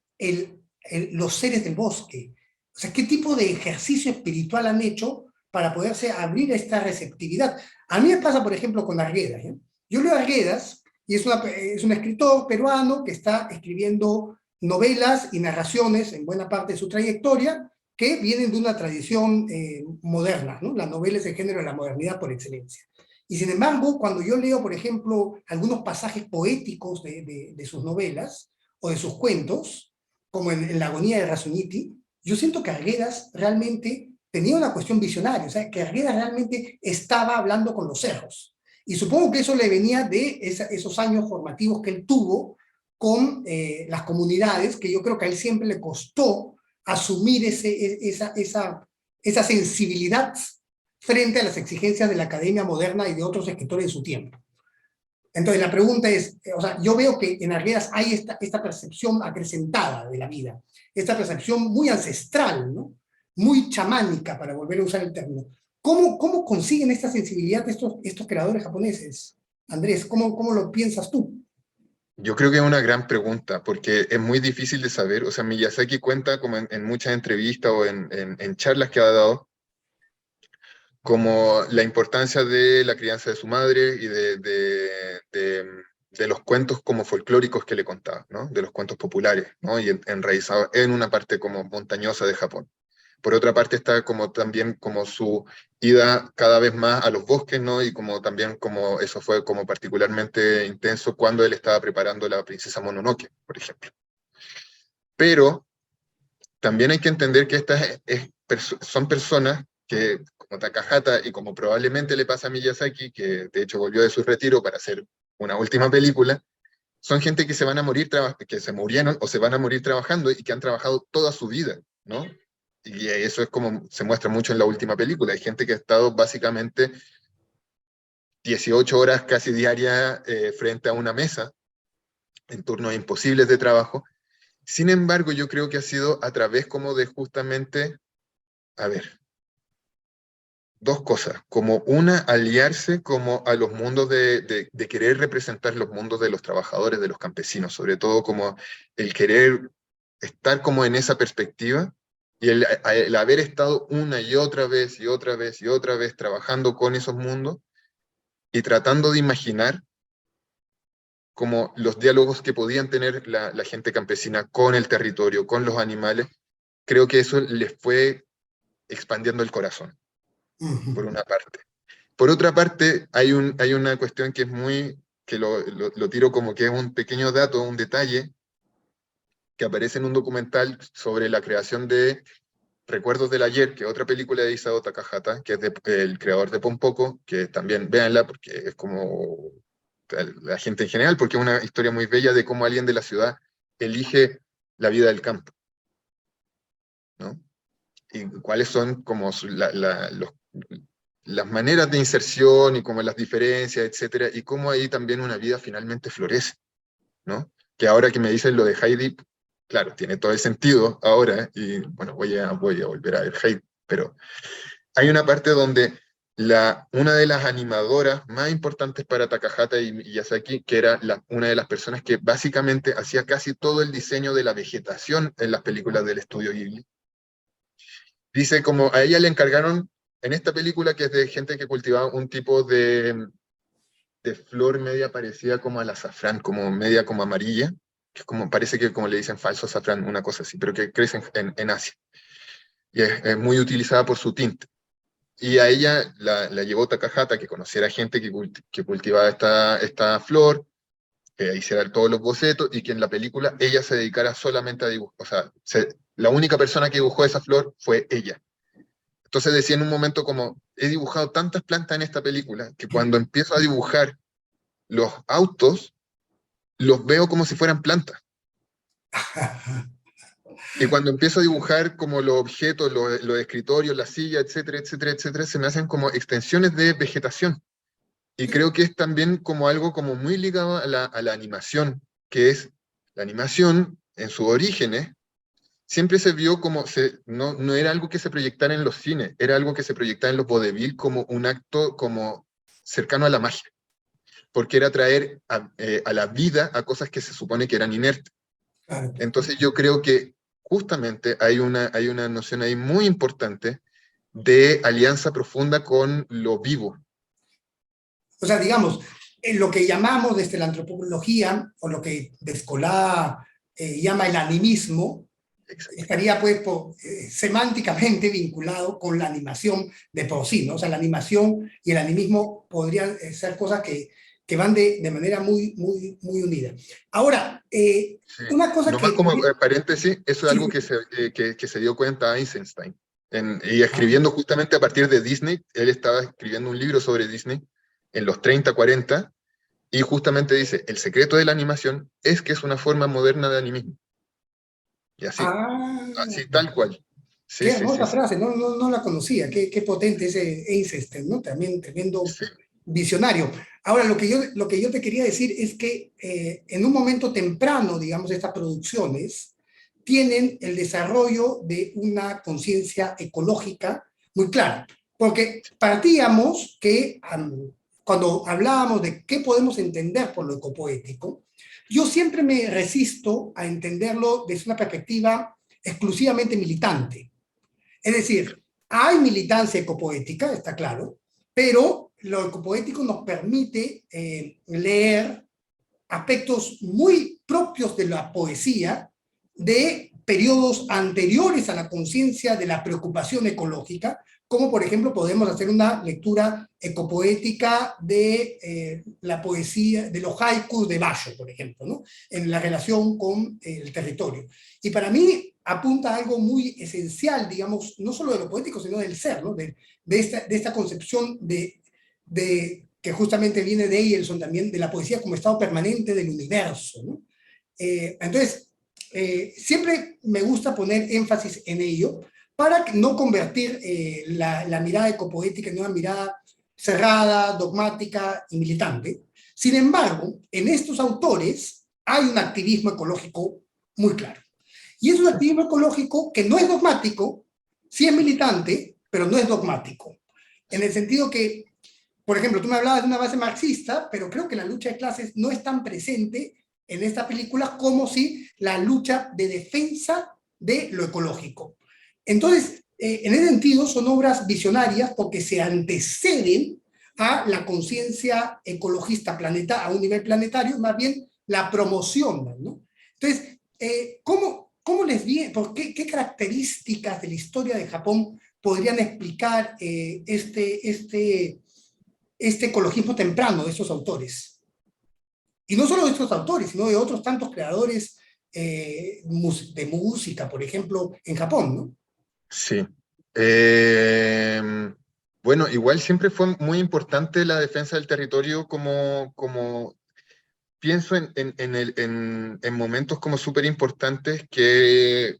los seres del bosque? O sea, ¿qué tipo de ejercicio espiritual han hecho para poderse abrir a esta receptividad? A mí me pasa, por ejemplo, con Arguedas, ¿eh? Yo leo a Arguedas y es un escritor peruano que está escribiendo novelas y narraciones en buena parte de su trayectoria que vienen de una tradición moderna, ¿no? La novela es el género de la modernidad por excelencia. Y sin embargo, cuando yo leo, por ejemplo, algunos pasajes poéticos de sus novelas o de sus cuentos, como en La agonía de Rasuniti, yo siento que Arguedas realmente tenía una cuestión visionaria, o sea, que Arguedas realmente estaba hablando con los cerros. Y supongo que eso le venía de esos años formativos que él tuvo con las comunidades, que yo creo que a él siempre le costó asumir esa sensibilidad frente a las exigencias de la academia moderna y de otros escritores de su tiempo. Entonces la pregunta es, o sea, yo veo que en Arguedas hay esta percepción acrecentada de la vida, esta percepción muy ancestral, ¿no? Muy chamánica, para volver a usar el término. ¿Cómo consiguen esta sensibilidad estos creadores japoneses? Andrés, ¿cómo lo piensas tú? Yo creo que es una gran pregunta, porque es muy difícil de saber. O sea, Miyazaki cuenta como en muchas entrevistas o en charlas que ha dado, como la importancia de la crianza de su madre y de los cuentos como folclóricos que le contaba, ¿no? De los cuentos populares, ¿no? Y enraizado en una parte como montañosa de Japón. Por otra parte está como también como su ida cada vez más a los bosques, ¿no? Y como también como eso fue como particularmente intenso cuando él estaba preparando la princesa Mononoke, por ejemplo. Pero también hay que entender que son personas que, como Takahata y como probablemente le pasa a Miyazaki, que de hecho volvió de su retiro para hacer una última película, son gente que se van a morir, que se murieron o se van a morir trabajando y que han trabajado toda su vida, ¿no? Y eso es como se muestra mucho en la última película. Hay gente que ha estado básicamente 18 horas casi diarias frente a una mesa, en turnos imposibles de trabajo, Sin embargo, yo creo que ha sido a través como de justamente, a ver, dos cosas, como una, aliarse como a los mundos de querer representar los mundos de los trabajadores, de los campesinos, sobre todo como el querer estar como en esa perspectiva, y el haber estado una y otra vez y otra vez y otra vez trabajando con esos mundos y tratando de imaginar como los diálogos que podían tener la gente campesina con el territorio, con los animales, creo que eso les fue expandiendo el corazón, por una parte. Por otra parte, hay una cuestión que es muy, que lo tiro como que es un pequeño dato, un detalle, que aparece en un documental sobre la creación de Recuerdos del Ayer, que es otra película de Isao Takahata, que es el creador de Pompoco, que también véanla porque es como la gente en general, porque es una historia muy bella de cómo alguien de la ciudad elige la vida del campo, ¿no? Y cuáles son como las maneras de inserción y como las diferencias, etcétera, y cómo ahí también una vida finalmente florece, ¿no? Que ahora que me dicen lo de Heidi, claro, tiene todo el sentido ahora, y bueno, voy a volver a ver Heidi, pero hay una parte donde una de las animadoras más importantes para Takahata y Miyazaki, que era una de las personas que básicamente hacía casi todo el diseño de la vegetación en las películas del estudio Ghibli, dice como a ella le encargaron en esta película, que es de gente que cultivaba un tipo de flor media parecida como al azafrán, como media como amarilla, que es como, parece que como le dicen falso azafrán, una cosa así, pero que crece en Asia. Y es muy utilizada por su tinte. Y a ella la llevó Takahata, que conociera gente que cultivaba esta flor, que hiciera todos los bocetos, y que en la película ella se dedicara solamente a dibujar. O sea, la única persona que dibujó esa flor fue ella. Entonces decía en un momento como, he dibujado tantas plantas en esta película, que cuando empiezo a dibujar los autos, los veo como si fueran plantas. Y cuando empiezo a dibujar como los objetos, los escritorios, la silla, etcétera, etcétera, etcétera, se me hacen como extensiones de vegetación. Y creo que es también como algo como muy ligado a la animación, que es la animación en sus orígenes, siempre se vio como, no era algo que se proyectara en los cines, era algo que se proyectaba en los vodevil como un acto como cercano a la magia, porque era traer a la vida a cosas que se supone que eran inertes. Claro. Entonces yo creo que justamente hay una noción ahí muy importante de alianza profunda con lo vivo. O sea, digamos, en lo que llamamos desde la antropología, o lo que Descolá llama el animismo, Exacto. estaría pues semánticamente vinculado con la animación de por sí, ¿no? O sea, la animación y el animismo podrían ser cosas que van de manera muy unida. Ahora, Sí. una cosa Nomás que... como paréntesis, eso es Sí, algo sí. que se dio cuenta Eisenstein. Y escribiendo justamente a partir de Disney, él estaba escribiendo un libro sobre Disney en los 30, 40, y justamente dice, el secreto de la animación es que es una forma moderna de animismo. Y así Ah, tal cual. Sí, qué sí, sí, hermosa sí. frase, no la conocía, qué potente ese Einstein, ¿no? También tremendo Sí, visionario. Ahora, lo que yo te quería decir es que en un momento temprano, digamos, estas producciones tienen el desarrollo de una conciencia ecológica muy clara, porque partíamos que cuando hablábamos de qué podemos entender por lo ecopoético, yo siempre me resisto a entenderlo desde una perspectiva exclusivamente militante. Es decir, hay militancia ecopoética, está claro, pero lo ecopoético nos permite leer aspectos muy propios de la poesía de periodos anteriores a la conciencia de la preocupación ecológica, como por ejemplo podemos hacer una lectura ecopoética de la poesía, de los haikus de Basho, por ejemplo, ¿no? En la relación con el territorio. Y para mí apunta a algo muy esencial, digamos, no solo de lo poético, sino del ser, ¿no? de esta concepción que justamente viene de Eielson también, de la poesía como estado permanente del universo, ¿no? Entonces, siempre me gusta poner énfasis en ello para no convertir la mirada ecopoética en una mirada cerrada, dogmática y militante. Sin embargo, en estos autores hay un activismo ecológico muy claro. Y es un activismo ecológico que no es dogmático, sí es militante, pero no es dogmático. En el sentido que, por ejemplo, tú me hablabas de una base marxista, pero creo que la lucha de clases no es tan presente en esta película como si la lucha de defensa de lo ecológico. Entonces, en ese sentido, son obras visionarias porque se anteceden a la conciencia ecologista a un nivel planetario, más bien la promoción, ¿no? Entonces, ¿cómo les viene, qué características de la historia de Japón podrían explicar este ecologismo temprano de estos autores? Y no solo de estos autores, sino de otros tantos creadores de música, por ejemplo, en Japón, ¿no? Sí. Bueno, igual siempre fue muy importante la defensa del territorio como pienso en momentos como súper importantes que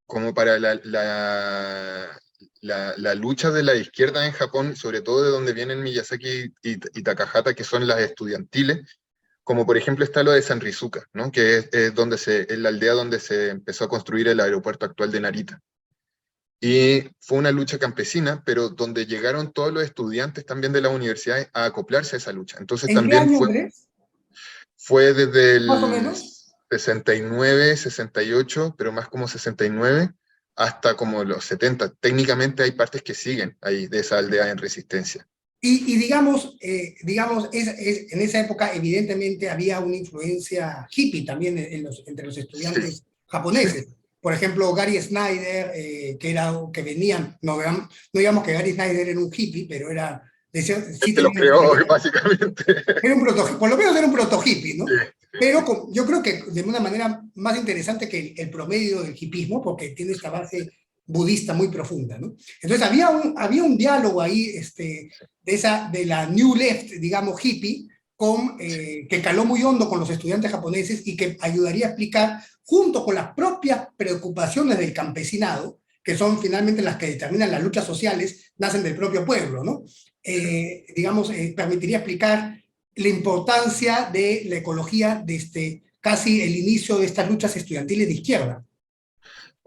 como para la lucha de la izquierda en Japón, sobre todo de donde vienen Miyazaki y Takahata, que son las estudiantiles, como por ejemplo está lo de Sanrizuka, ¿no? Que es la aldea donde se empezó a construir el aeropuerto actual de Narita. Y fue una lucha campesina, pero donde llegaron todos los estudiantes también de la universidad a acoplarse a esa lucha. Entonces ¿En qué también año, Andrés? fue desde Más o el menos. 69, 68, pero más como 69, hasta como los 70. Técnicamente hay partes que siguen ahí de esa aldea en resistencia. Y digamos en esa época evidentemente había una influencia hippie también entre los Sí, estudiantes sí. japoneses. Por ejemplo, Gary Snyder, que venían, no digamos que Gary Snyder era un hippie, pero sí Que los tenía creó, básicamente. era un proto, por lo menos era un proto hippie, Sí, ¿no? Pero yo creo que de una manera más interesante que el promedio del hippismo, porque tiene esta base budista muy profunda, ¿no? Entonces había un diálogo ahí de la New Left, digamos, hippie, que caló muy hondo con los estudiantes japoneses y que ayudaría a explicar, junto con las propias preocupaciones del campesinado, que son finalmente las que determinan las luchas sociales, nacen del propio pueblo, ¿no? Digamos, permitiría explicar la importancia de la ecología desde casi el inicio de estas luchas estudiantiles de izquierda.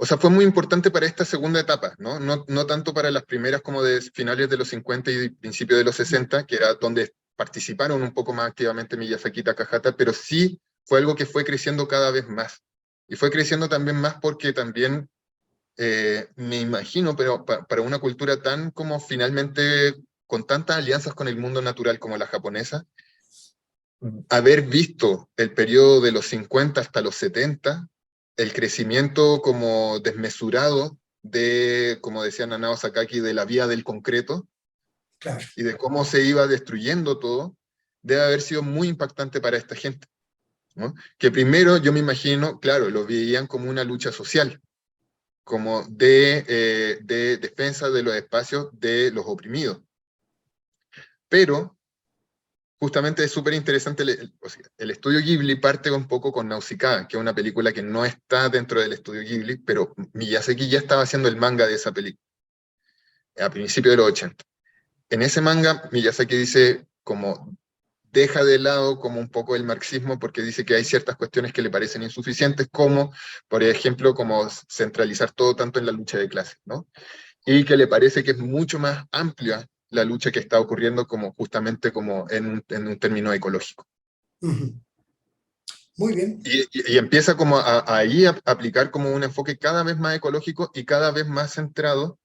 o sea, fue muy importante para esta segunda etapa, ¿no? No tanto para las primeras como de finales de los 50 y principios de los 60, que era donde participaron un poco más activamente Miyazaki y Takahata, pero sí fue algo que fue creciendo cada vez más. Y fue creciendo también más porque también, me imagino, pero para una cultura tan como finalmente, con tantas alianzas con el mundo natural como la japonesa, haber visto el periodo de los 50 hasta los 70, el crecimiento como desmesurado de, como decía Nanao Sakaki, de la vía del concreto Claro. y de cómo se iba destruyendo todo, debe haber sido muy impactante para esta gente, ¿no? Que primero yo me imagino, claro, lo veían como una lucha social, como de defensa de los espacios de los oprimidos. Pero justamente es súper interesante, o sea, el estudio Ghibli parte un poco con Nausicaa, que es una película que no está dentro del estudio Ghibli, pero Miyazaki ya estaba haciendo el manga de esa película, a principios de los 80. En ese manga, Miyazaki dice como deja de lado como un poco el marxismo porque dice que hay ciertas cuestiones que le parecen insuficientes, como, por ejemplo, como centralizar todo tanto en la lucha de clases, ¿no? Y que le parece que es mucho más amplia la lucha que está ocurriendo como justamente como en un término ecológico. Uh-huh. Muy bien. Y empieza como ahí a aplicar como un enfoque cada vez más ecológico y cada vez más centrado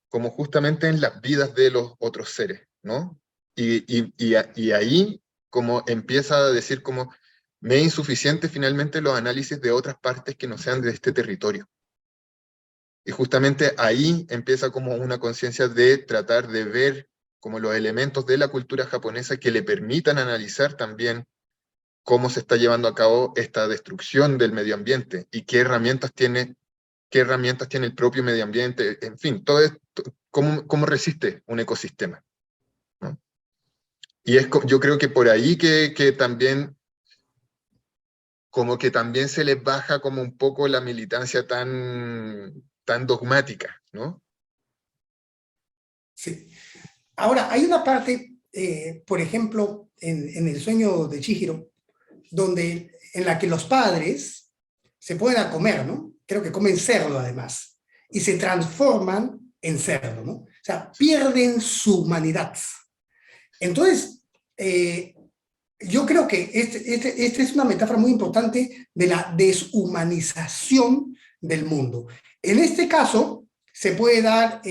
como justamente en las vidas de los otros seres, ¿no? Y ahí como empieza a decir como me es insuficiente finalmente los análisis de otras partes que no sean de este territorio. Y justamente ahí empieza como una conciencia de tratar de ver como los elementos de la cultura japonesa que le permitan analizar también cómo se está llevando a cabo esta destrucción del medio ambiente y qué herramientas tiene el propio medio ambiente, en fin, todo esto, cómo resiste un ecosistema, ¿no? Y yo creo que por ahí que también, como que también se les baja como un poco la militancia tan dogmática, ¿no? Sí. Ahora, hay una parte, por ejemplo, en El sueño de Chihiro, en la que los padres se ponen a comer, ¿no? Creo que comen cerdo además, y se transforman en cerdo, ¿no? O sea, pierden su humanidad. Entonces, yo creo que esta es una metáfora muy importante de la deshumanización del mundo. En este caso, se puede dar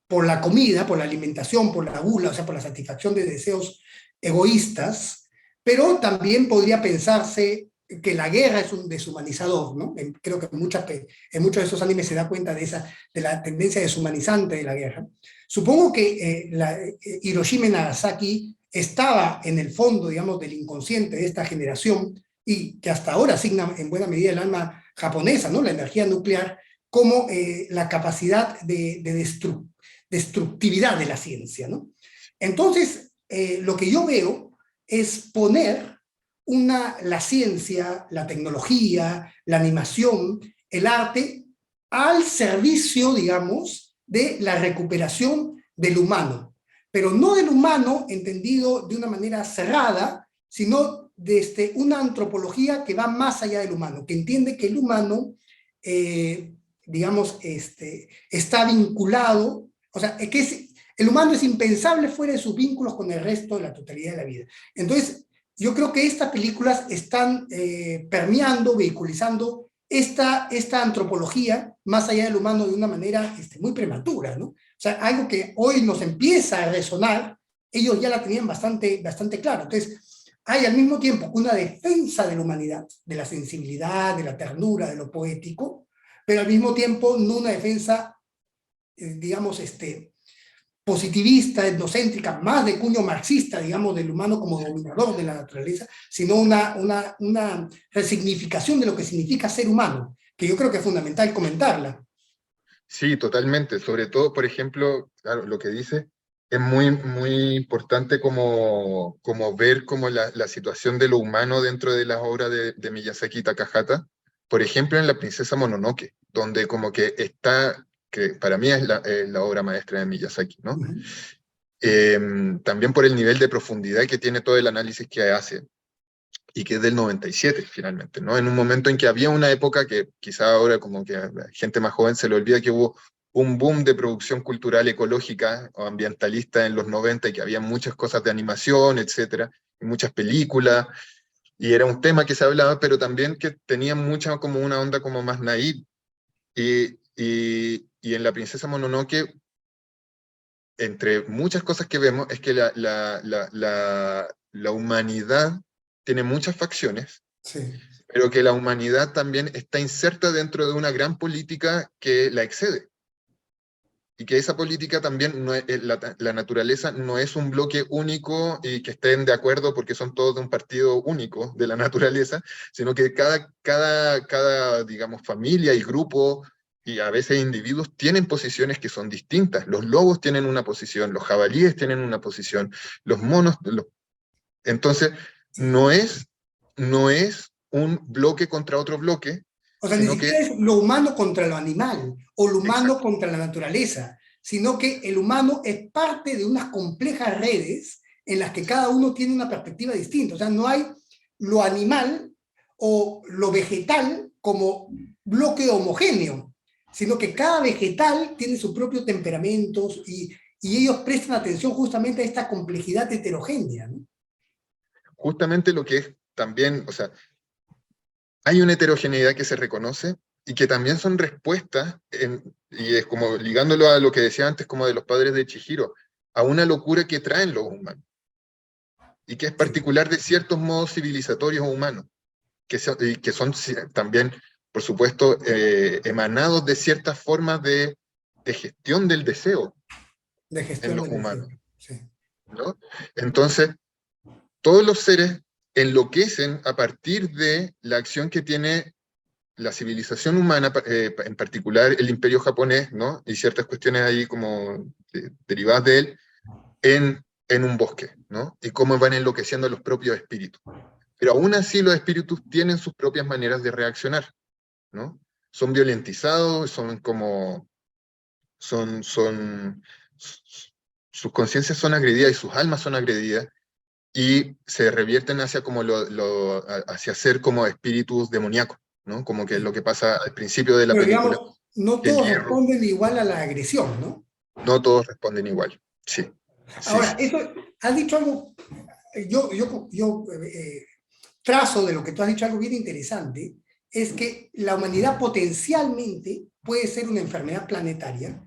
por la comida, por la alimentación, por la gula, o sea, por la satisfacción de deseos egoístas, pero también podría pensarse que la guerra es un deshumanizador, ¿no? Creo que en muchos de esos animes se da cuenta de la tendencia deshumanizante de la guerra. Supongo que Hiroshima y Nagasaki estaba en el fondo, digamos, del inconsciente de esta generación y que hasta ahora asigna en buena medida el alma japonesa, ¿no? La energía nuclear como la capacidad de destructividad de la ciencia, ¿no? Entonces, lo que yo veo es poner la ciencia, la tecnología, la animación, el arte al servicio, digamos, de la recuperación del humano, pero no del humano entendido de una manera cerrada, sino desde una antropología que va más allá del humano, que entiende que el humano, digamos, está vinculado, o sea, el humano es impensable fuera de sus vínculos con el resto de la totalidad de la vida. Entonces, yo creo que estas películas están permeando, vehiculizando esta antropología más allá del humano de una manera muy prematura, ¿no? O sea, algo que hoy nos empieza a resonar, ellos ya la tenían bastante claro. Entonces, hay al mismo tiempo una defensa de la humanidad, de la sensibilidad, de la ternura, de lo poético, pero al mismo tiempo no una defensa, digamos, positivista, etnocéntrica, más de cuño marxista, digamos, del humano como dominador de la naturaleza, sino una resignificación de lo que significa ser humano, que yo creo que es fundamental comentarla. Sí, totalmente. Sobre todo, por ejemplo, claro, lo que dice es muy importante como ver como la situación de lo humano dentro de las obras de Miyazaki y Takahata. Por ejemplo, en La princesa Mononoke, donde como que está, que para mí es la obra maestra de Miyazaki, ¿no? Uh -huh. También por el nivel de profundidad que tiene todo el análisis que hace y que es del 97 finalmente, ¿no? En un momento en que había una época que quizá ahora como que a la gente más joven se le olvida que hubo un boom de producción cultural ecológica o ambientalista en los 90 y que había muchas cosas de animación, etcétera, y muchas películas, y era un tema que se hablaba, pero también que tenía mucha como una onda como más naïve. Y en La princesa Mononoke, entre muchas cosas que vemos, es que la humanidad tiene muchas facciones, Sí. pero que la humanidad también está inserta dentro de una gran política que la excede. Y que esa política también, no es, la naturaleza no es un bloque único y que estén de acuerdo porque son todos de un partido único de la naturaleza, sino que cada digamos, familia y grupo y a veces individuos tienen posiciones que son distintas. Los lobos tienen una posición, los jabalíes tienen una posición, los monos... Entonces, Sí. no es un bloque contra otro bloque, O sea, ni sino que... siquiera es lo humano contra lo animal o lo humano Exacto. contra la naturaleza, sino que el humano es parte de unas complejas redes en las que cada uno tiene una perspectiva distinta. O sea, no hay lo animal o lo vegetal como bloque homogéneo, sino que cada vegetal tiene sus propios temperamentos y ellos prestan atención justamente a esta complejidad heterogénea, ¿no? Justamente lo que es también, o sea, hay una heterogeneidad que se reconoce y que también son respuestas, y es como ligándolo a lo que decía antes, como de los padres de Chihiro, a una locura que traen los humanos, y que es Sí. particular de ciertos modos civilizatorios humanos, y que son también, por supuesto, emanados de ciertas formas de gestión del deseo De en gestión los del deseo. humanos, Sí. ¿no? Entonces, todos los seres enloquecen a partir de la acción que tiene la civilización humana, en particular el imperio japonés, ¿no? Y ciertas cuestiones ahí como derivadas de él, en un bosque, ¿no? Y cómo van enloqueciendo los propios espíritus. Pero aún así los espíritus tienen sus propias maneras de reaccionar, ¿no? Son violentizados, son como... son sus conciencias son agredidas y sus almas son agredidas, y se revierten hacia, como hacia ser como espíritus demoníacos, ¿no? Como que es lo que pasa al principio de la Pero película, digamos, no que el todos hierro, responden igual a la agresión, ¿no? no todos responden igual. Sí, sí, Ahora, sí. eso, has dicho algo, yo trazo de lo que tú has dicho algo bien interesante, es que la humanidad potencialmente puede ser una enfermedad planetaria,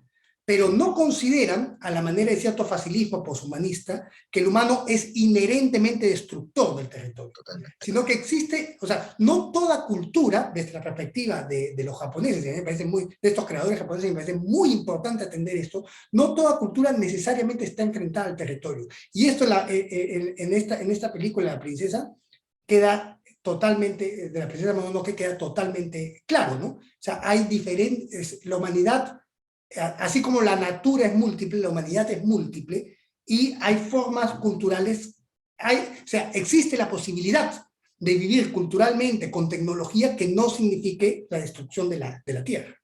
pero no consideran, a la manera de cierto facilismo poshumanista, que el humano es inherentemente destructor del territorio, Totalmente. sino que existe, o sea, no toda cultura, desde la perspectiva de los japoneses, me parece muy, de estos creadores japoneses, me parece muy importante atender esto, no toda cultura necesariamente está enfrentada al territorio. Y esto en esta película, La Princesa, queda totalmente, de La Princesa Mononoke queda totalmente claro, ¿no? O sea, hay diferentes, la humanidad, así como la natura es múltiple, la humanidad es múltiple, y hay formas culturales, o sea, existe la posibilidad de vivir culturalmente con tecnología que no signifique la destrucción de la Tierra.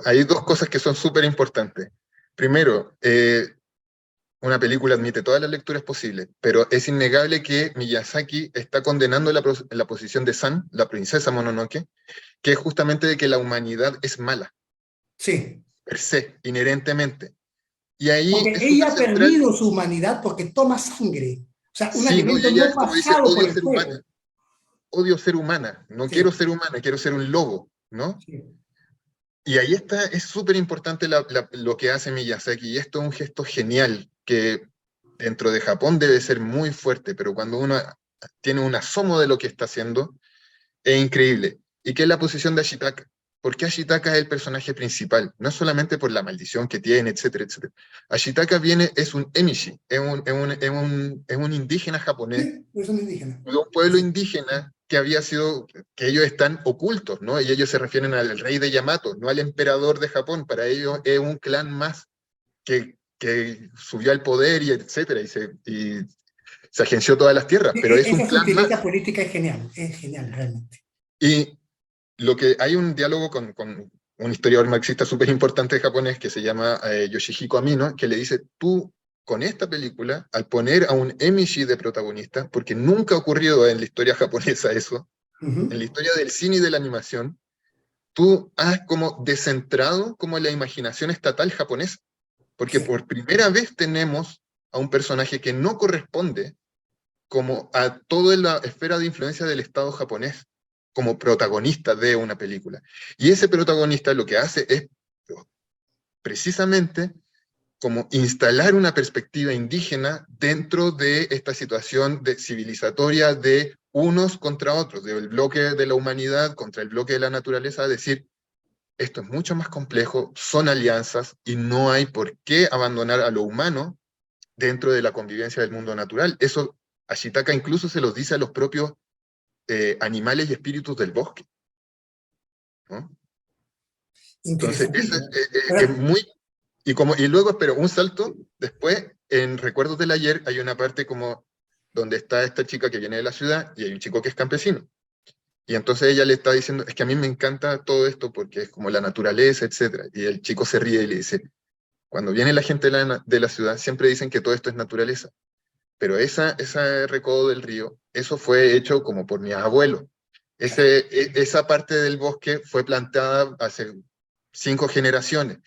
Hay dos cosas que son súper importantes. Primero, una película admite todas las lecturas posibles, pero es innegable que Miyazaki está condenando la posición de San, la princesa Mononoke, que es justamente de que la humanidad es mala, Sí, per se, inherentemente. Y ahí porque es súper ella ha central, perdido su humanidad porque toma sangre, o sea, un sí, ¿no? Y alimento ella no es como dice, pasado por odio el ser humana, fuego. odio ser humana, no quiero Sí, ser humana, quiero ser un lobo, ¿no? sí. Y ahí está, es súper importante lo que hace Miyazaki, y esto es un gesto genial, que dentro de Japón debe ser muy fuerte, pero cuando uno tiene un asomo de lo que está haciendo, es increíble. ¿Y qué es la posición de Ashitaka? Porque Ashitaka es el personaje principal, no solamente por la maldición que tiene, etcétera, etcétera. Ashitaka viene, es un emishi, es un indígena japonés, Sí, es un indígena. de un pueblo Sí. indígena que había sido, que ellos están ocultos, ¿no? Y ellos se refieren al rey de Yamato, no al emperador de Japón. Para ellos es un clan más que subió al poder y etcétera, y se agenció todas las tierras, pero es un Esa clan sutileza más. política es genial, realmente. Y lo que hay un diálogo con un historiador marxista súper importante japonés que se llama Yoshihiko Amino, que le dice, tú con esta película, al poner a un emishi de protagonista, porque nunca ha ocurrido en la historia japonesa eso, Uh -huh. en la historia del cine y de la animación, tú has como descentrado como la imaginación estatal japonesa, porque Sí. por primera vez tenemos a un personaje que no corresponde como a toda la esfera de influencia del Estado japonés, como protagonista de una película. Y ese protagonista lo que hace es precisamente como instalar una perspectiva indígena dentro de esta situación civilizatoria de unos contra otros, del bloque de la humanidad contra el bloque de la naturaleza, decir, esto es mucho más complejo, son alianzas y no hay por qué abandonar a lo humano dentro de la convivencia del mundo natural. Eso Ashitaka incluso se los dice a los propios animales y espíritus del bosque, ¿no? Entonces, eso Interesantísimo. es Ahora, muy... Y luego, pero un salto, después, en Recuerdos del Ayer, hay una parte como donde está esta chica que viene de la ciudad y hay un chico que es campesino. Y entonces ella le está diciendo, es que a mí me encanta todo esto porque es como la naturaleza, etcétera. Y el chico se ríe y le dice, cuando viene la gente de la ciudad, siempre dicen que todo esto es naturaleza. Pero ese recodo del río, eso fue hecho como por mis abuelos. Esa parte del bosque fue plantada hace 5 generaciones.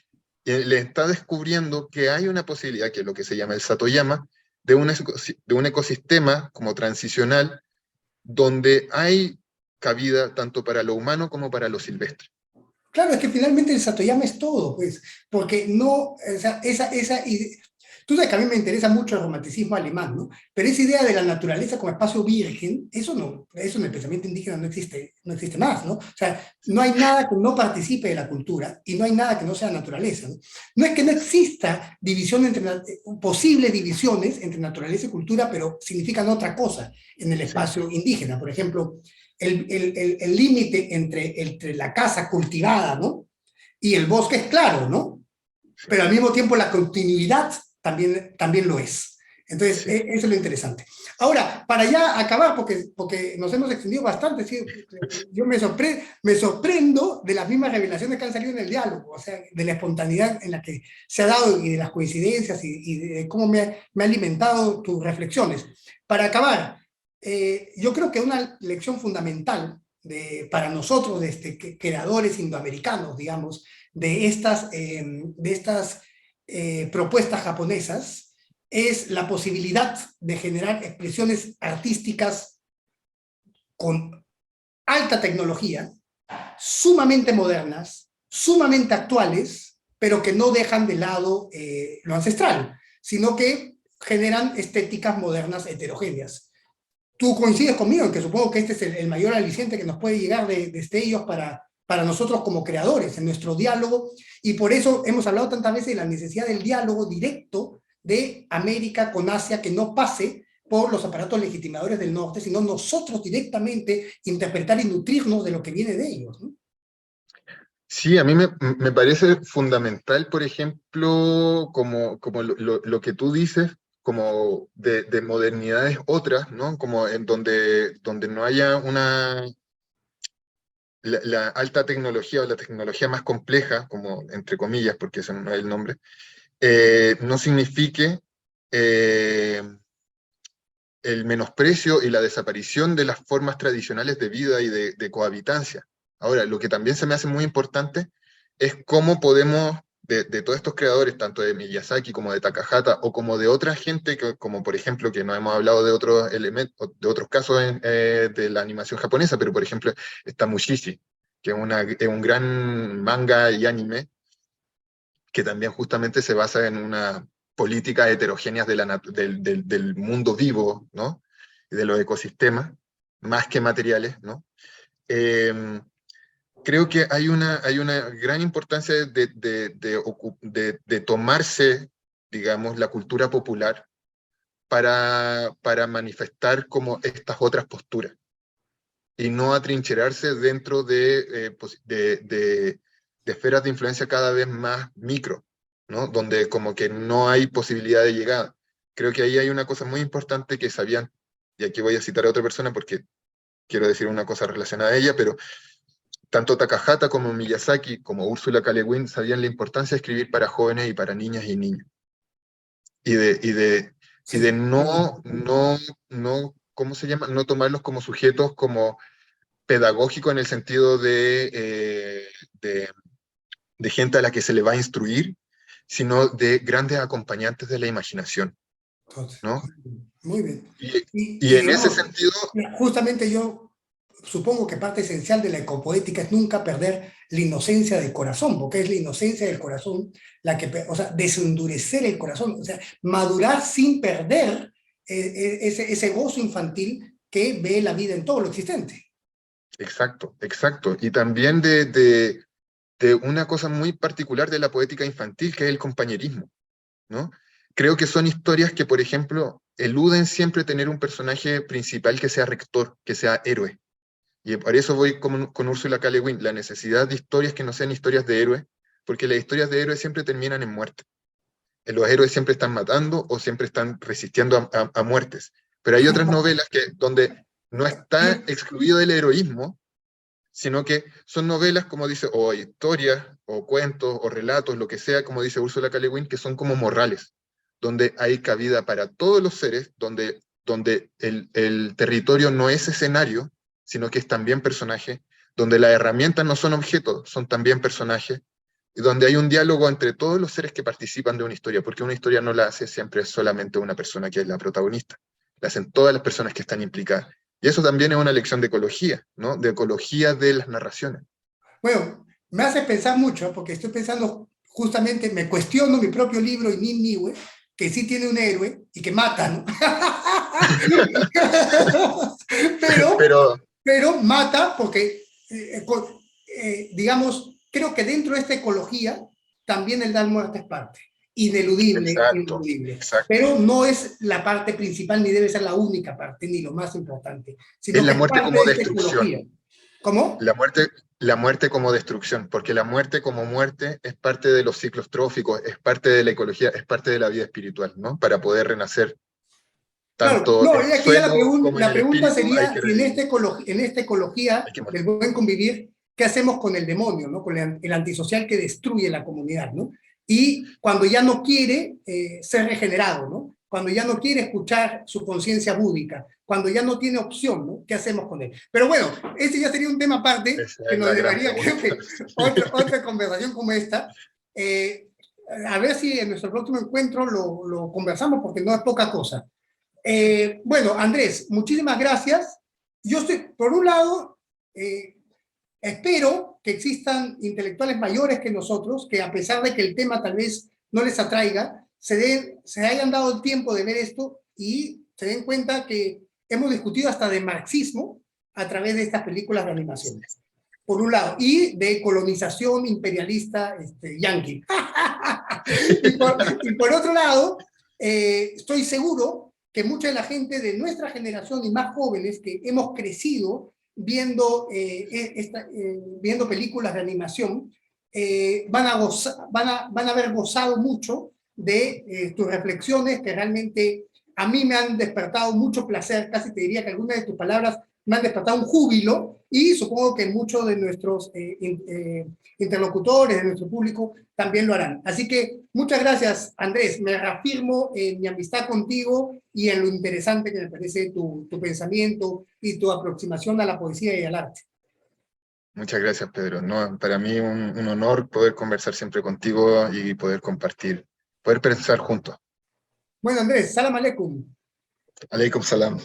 Y le está descubriendo que hay una posibilidad, que es lo que se llama el Satoyama, de un ecosistema como transicional, donde hay cabida tanto para lo humano como para lo silvestre. claro, es que finalmente el Satoyama es todo, pues, porque no, o sea, tú sabes que a mí me interesa mucho el romanticismo alemán, ¿no? Pero esa idea de la naturaleza como espacio virgen, eso en el pensamiento indígena no existe más, ¿no? O sea, no hay nada que no participe de la cultura y no hay nada que no sea naturaleza, ¿no? No es que no exista división posibles divisiones entre naturaleza y cultura, pero significan otra cosa en el Sí, espacio indígena. Por ejemplo, el límite entre la casa cultivada, ¿no? Y el bosque es claro, ¿no? sí, Pero al mismo tiempo la continuidad también lo es. Entonces, sí. eso es lo interesante. Ahora, para ya acabar, porque nos hemos extendido bastante, ¿sí? Yo me sorprendo de las mismas revelaciones que han salido en el diálogo, o sea, de la espontaneidad en la que se ha dado y de las coincidencias y de cómo me ha alimentado tus reflexiones. Para acabar, yo creo que una lección fundamental para nosotros, creadores indoamericanos, digamos, de estas propuestas japonesas, es la posibilidad de generar expresiones artísticas con alta tecnología, sumamente modernas, sumamente actuales, pero que no dejan de lado lo ancestral, sino que generan estéticas modernas heterogéneas. Tú coincides conmigo en que supongo que este es el mayor aliciente que nos puede llegar de ellos para nosotros como creadores, en nuestro diálogo, y por eso hemos hablado tantas veces de la necesidad del diálogo directo de América con Asia, que no pase por los aparatos legitimadores del norte, sino nosotros directamente interpretar y nutrirnos de lo que viene de ellos, ¿no? Sí, a mí me parece fundamental, por ejemplo, como lo que tú dices, como de modernidades otras, ¿no? Como en donde no haya la alta tecnología o la tecnología más compleja, como entre comillas, porque ese no es el nombre, no signifique eh, el menosprecio y la desaparición de las formas tradicionales de vida y de cohabitancia. Ahora, lo que también se me hace muy importante es cómo podemos, de todos estos creadores, tanto de Miyazaki como de Takahata, o como de otra gente, como por ejemplo, que no hemos hablado de otros elementos, de otros casos de la animación japonesa, pero por ejemplo está Mushishi, que es un gran manga y anime, que también justamente se basa en una políticas heterogéneas del mundo vivo, ¿no? Y de los ecosistemas, más que materiales, ¿no? Eh, Creo que hay una gran importancia de tomarse, digamos, la cultura popular para manifestar como estas otras posturas y no atrincherarse dentro de esferas de influencia cada vez más micro, ¿no? Donde como que no hay posibilidad de llegada. Creo que ahí hay una cosa muy importante que sabían, y aquí voy a citar a otra persona porque quiero decir una cosa relacionada a ella, pero tanto Takahata como Miyazaki como Ursula K. Le Guin sabían la importancia de escribir para jóvenes y para niñas y niños. Y de, y de, y de Sí. no, ¿cómo se llama? No tomarlos como sujetos como pedagógico en el sentido de gente a la que se le va a instruir, sino de grandes acompañantes de la imaginación, Entonces, ¿no? muy bien. Y, Y y en ese digamos, sentido, justamente yo supongo que parte esencial de la ecopoética es nunca perder la inocencia del corazón, porque es la inocencia del corazón la que, o sea, desendurecer el corazón, o sea, madurar sin perder ese gozo infantil que ve la vida en todo lo existente. exacto, exacto. Y también de una cosa muy particular de la poética infantil, que es el compañerismo, ¿no? Creo que son historias que, por ejemplo, eluden siempre tener un personaje principal que sea rector, que sea héroe. Y por eso voy con Ursula K. Le Guin, la necesidad de historias que no sean historias de héroes, porque las historias de héroes siempre terminan en muerte. Los héroes siempre están matando o siempre están resistiendo a muertes. Pero hay otras novelas donde no está excluido el heroísmo, sino que son novelas, como dice, o historias, o cuentos, o relatos, lo que sea, como dice Ursula K. Le Guin, que son como morales, donde hay cabida para todos los seres, donde el territorio no es escenario, sino que es también personaje, donde las herramientas no son objetos, son también personajes, y donde hay un diálogo entre todos los seres que participan de una historia, porque una historia no la hace siempre solamente una persona que es la protagonista, la hacen todas las personas que están implicadas. Y eso también es una lección de ecología, ¿no? De ecología de las narraciones. Bueno, me hace pensar mucho, porque estoy pensando justamente, me cuestiono mi propio libro, Nin Niue, que sí tiene un héroe y que mata, ¿no? pero, Pero, pero mata porque, digamos, creo que dentro de esta ecología también el dar muerte es parte, ineludible, exacto, ineludible. exacto. Pero no es la parte principal, ni debe ser la única parte, ni lo más importante, Es sino que la es muerte parte como de esta destrucción. ecología. ¿Cómo? La muerte como destrucción, porque la muerte como muerte es parte de los ciclos tróficos, es parte de la ecología, es parte de la vida espiritual, ¿no? Para poder renacer Claro, tanto no, en y el aquí ya suelo como en la el pregunta espíritu, hay sería que si en revivir, en esta ecología hay que morir. del buen convivir, ¿qué hacemos con el demonio, ¿no? Con el antisocial que destruye la comunidad, ¿no? Y cuando ya no quiere ser regenerado, ¿no? cuando ya no quiere escuchar su conciencia búdica, cuando ya no tiene opción, ¿no? ¿Qué hacemos con él? Pero bueno, ese ya sería un tema aparte, Esa que es nos la gran llevaría, creo pregunta. que, otra conversación como esta. A ver si en nuestro próximo encuentro lo conversamos, porque no es poca cosa. Bueno, Andrés, muchísimas gracias. Yo estoy, por un lado, espero que existan intelectuales mayores que nosotros, que a pesar de que el tema tal vez no les atraiga, se hayan dado el tiempo de ver esto y se den cuenta que hemos discutido hasta de marxismo a través de estas películas de animación, por un lado, y de colonización imperialista yanqui. y por otro lado, estoy seguro que mucha de la gente de nuestra generación y más jóvenes que hemos crecido viendo películas de animación, van a haber gozado mucho de tus reflexiones, que realmente a mí me han despertado mucho placer, casi te diría que algunas de tus palabras me han despertado un júbilo, y supongo que muchos de nuestros interlocutores, de nuestro público, también lo harán. Así que muchas gracias, Andrés. Me reafirmo en mi amistad contigo y en lo interesante que me parece tu pensamiento y tu aproximación a la poesía y al arte. Muchas gracias, Pedro. No, para mí un honor poder conversar siempre contigo y poder compartir, poder pensar juntos. Bueno, Andrés, salam aleikum. Aleikum salam.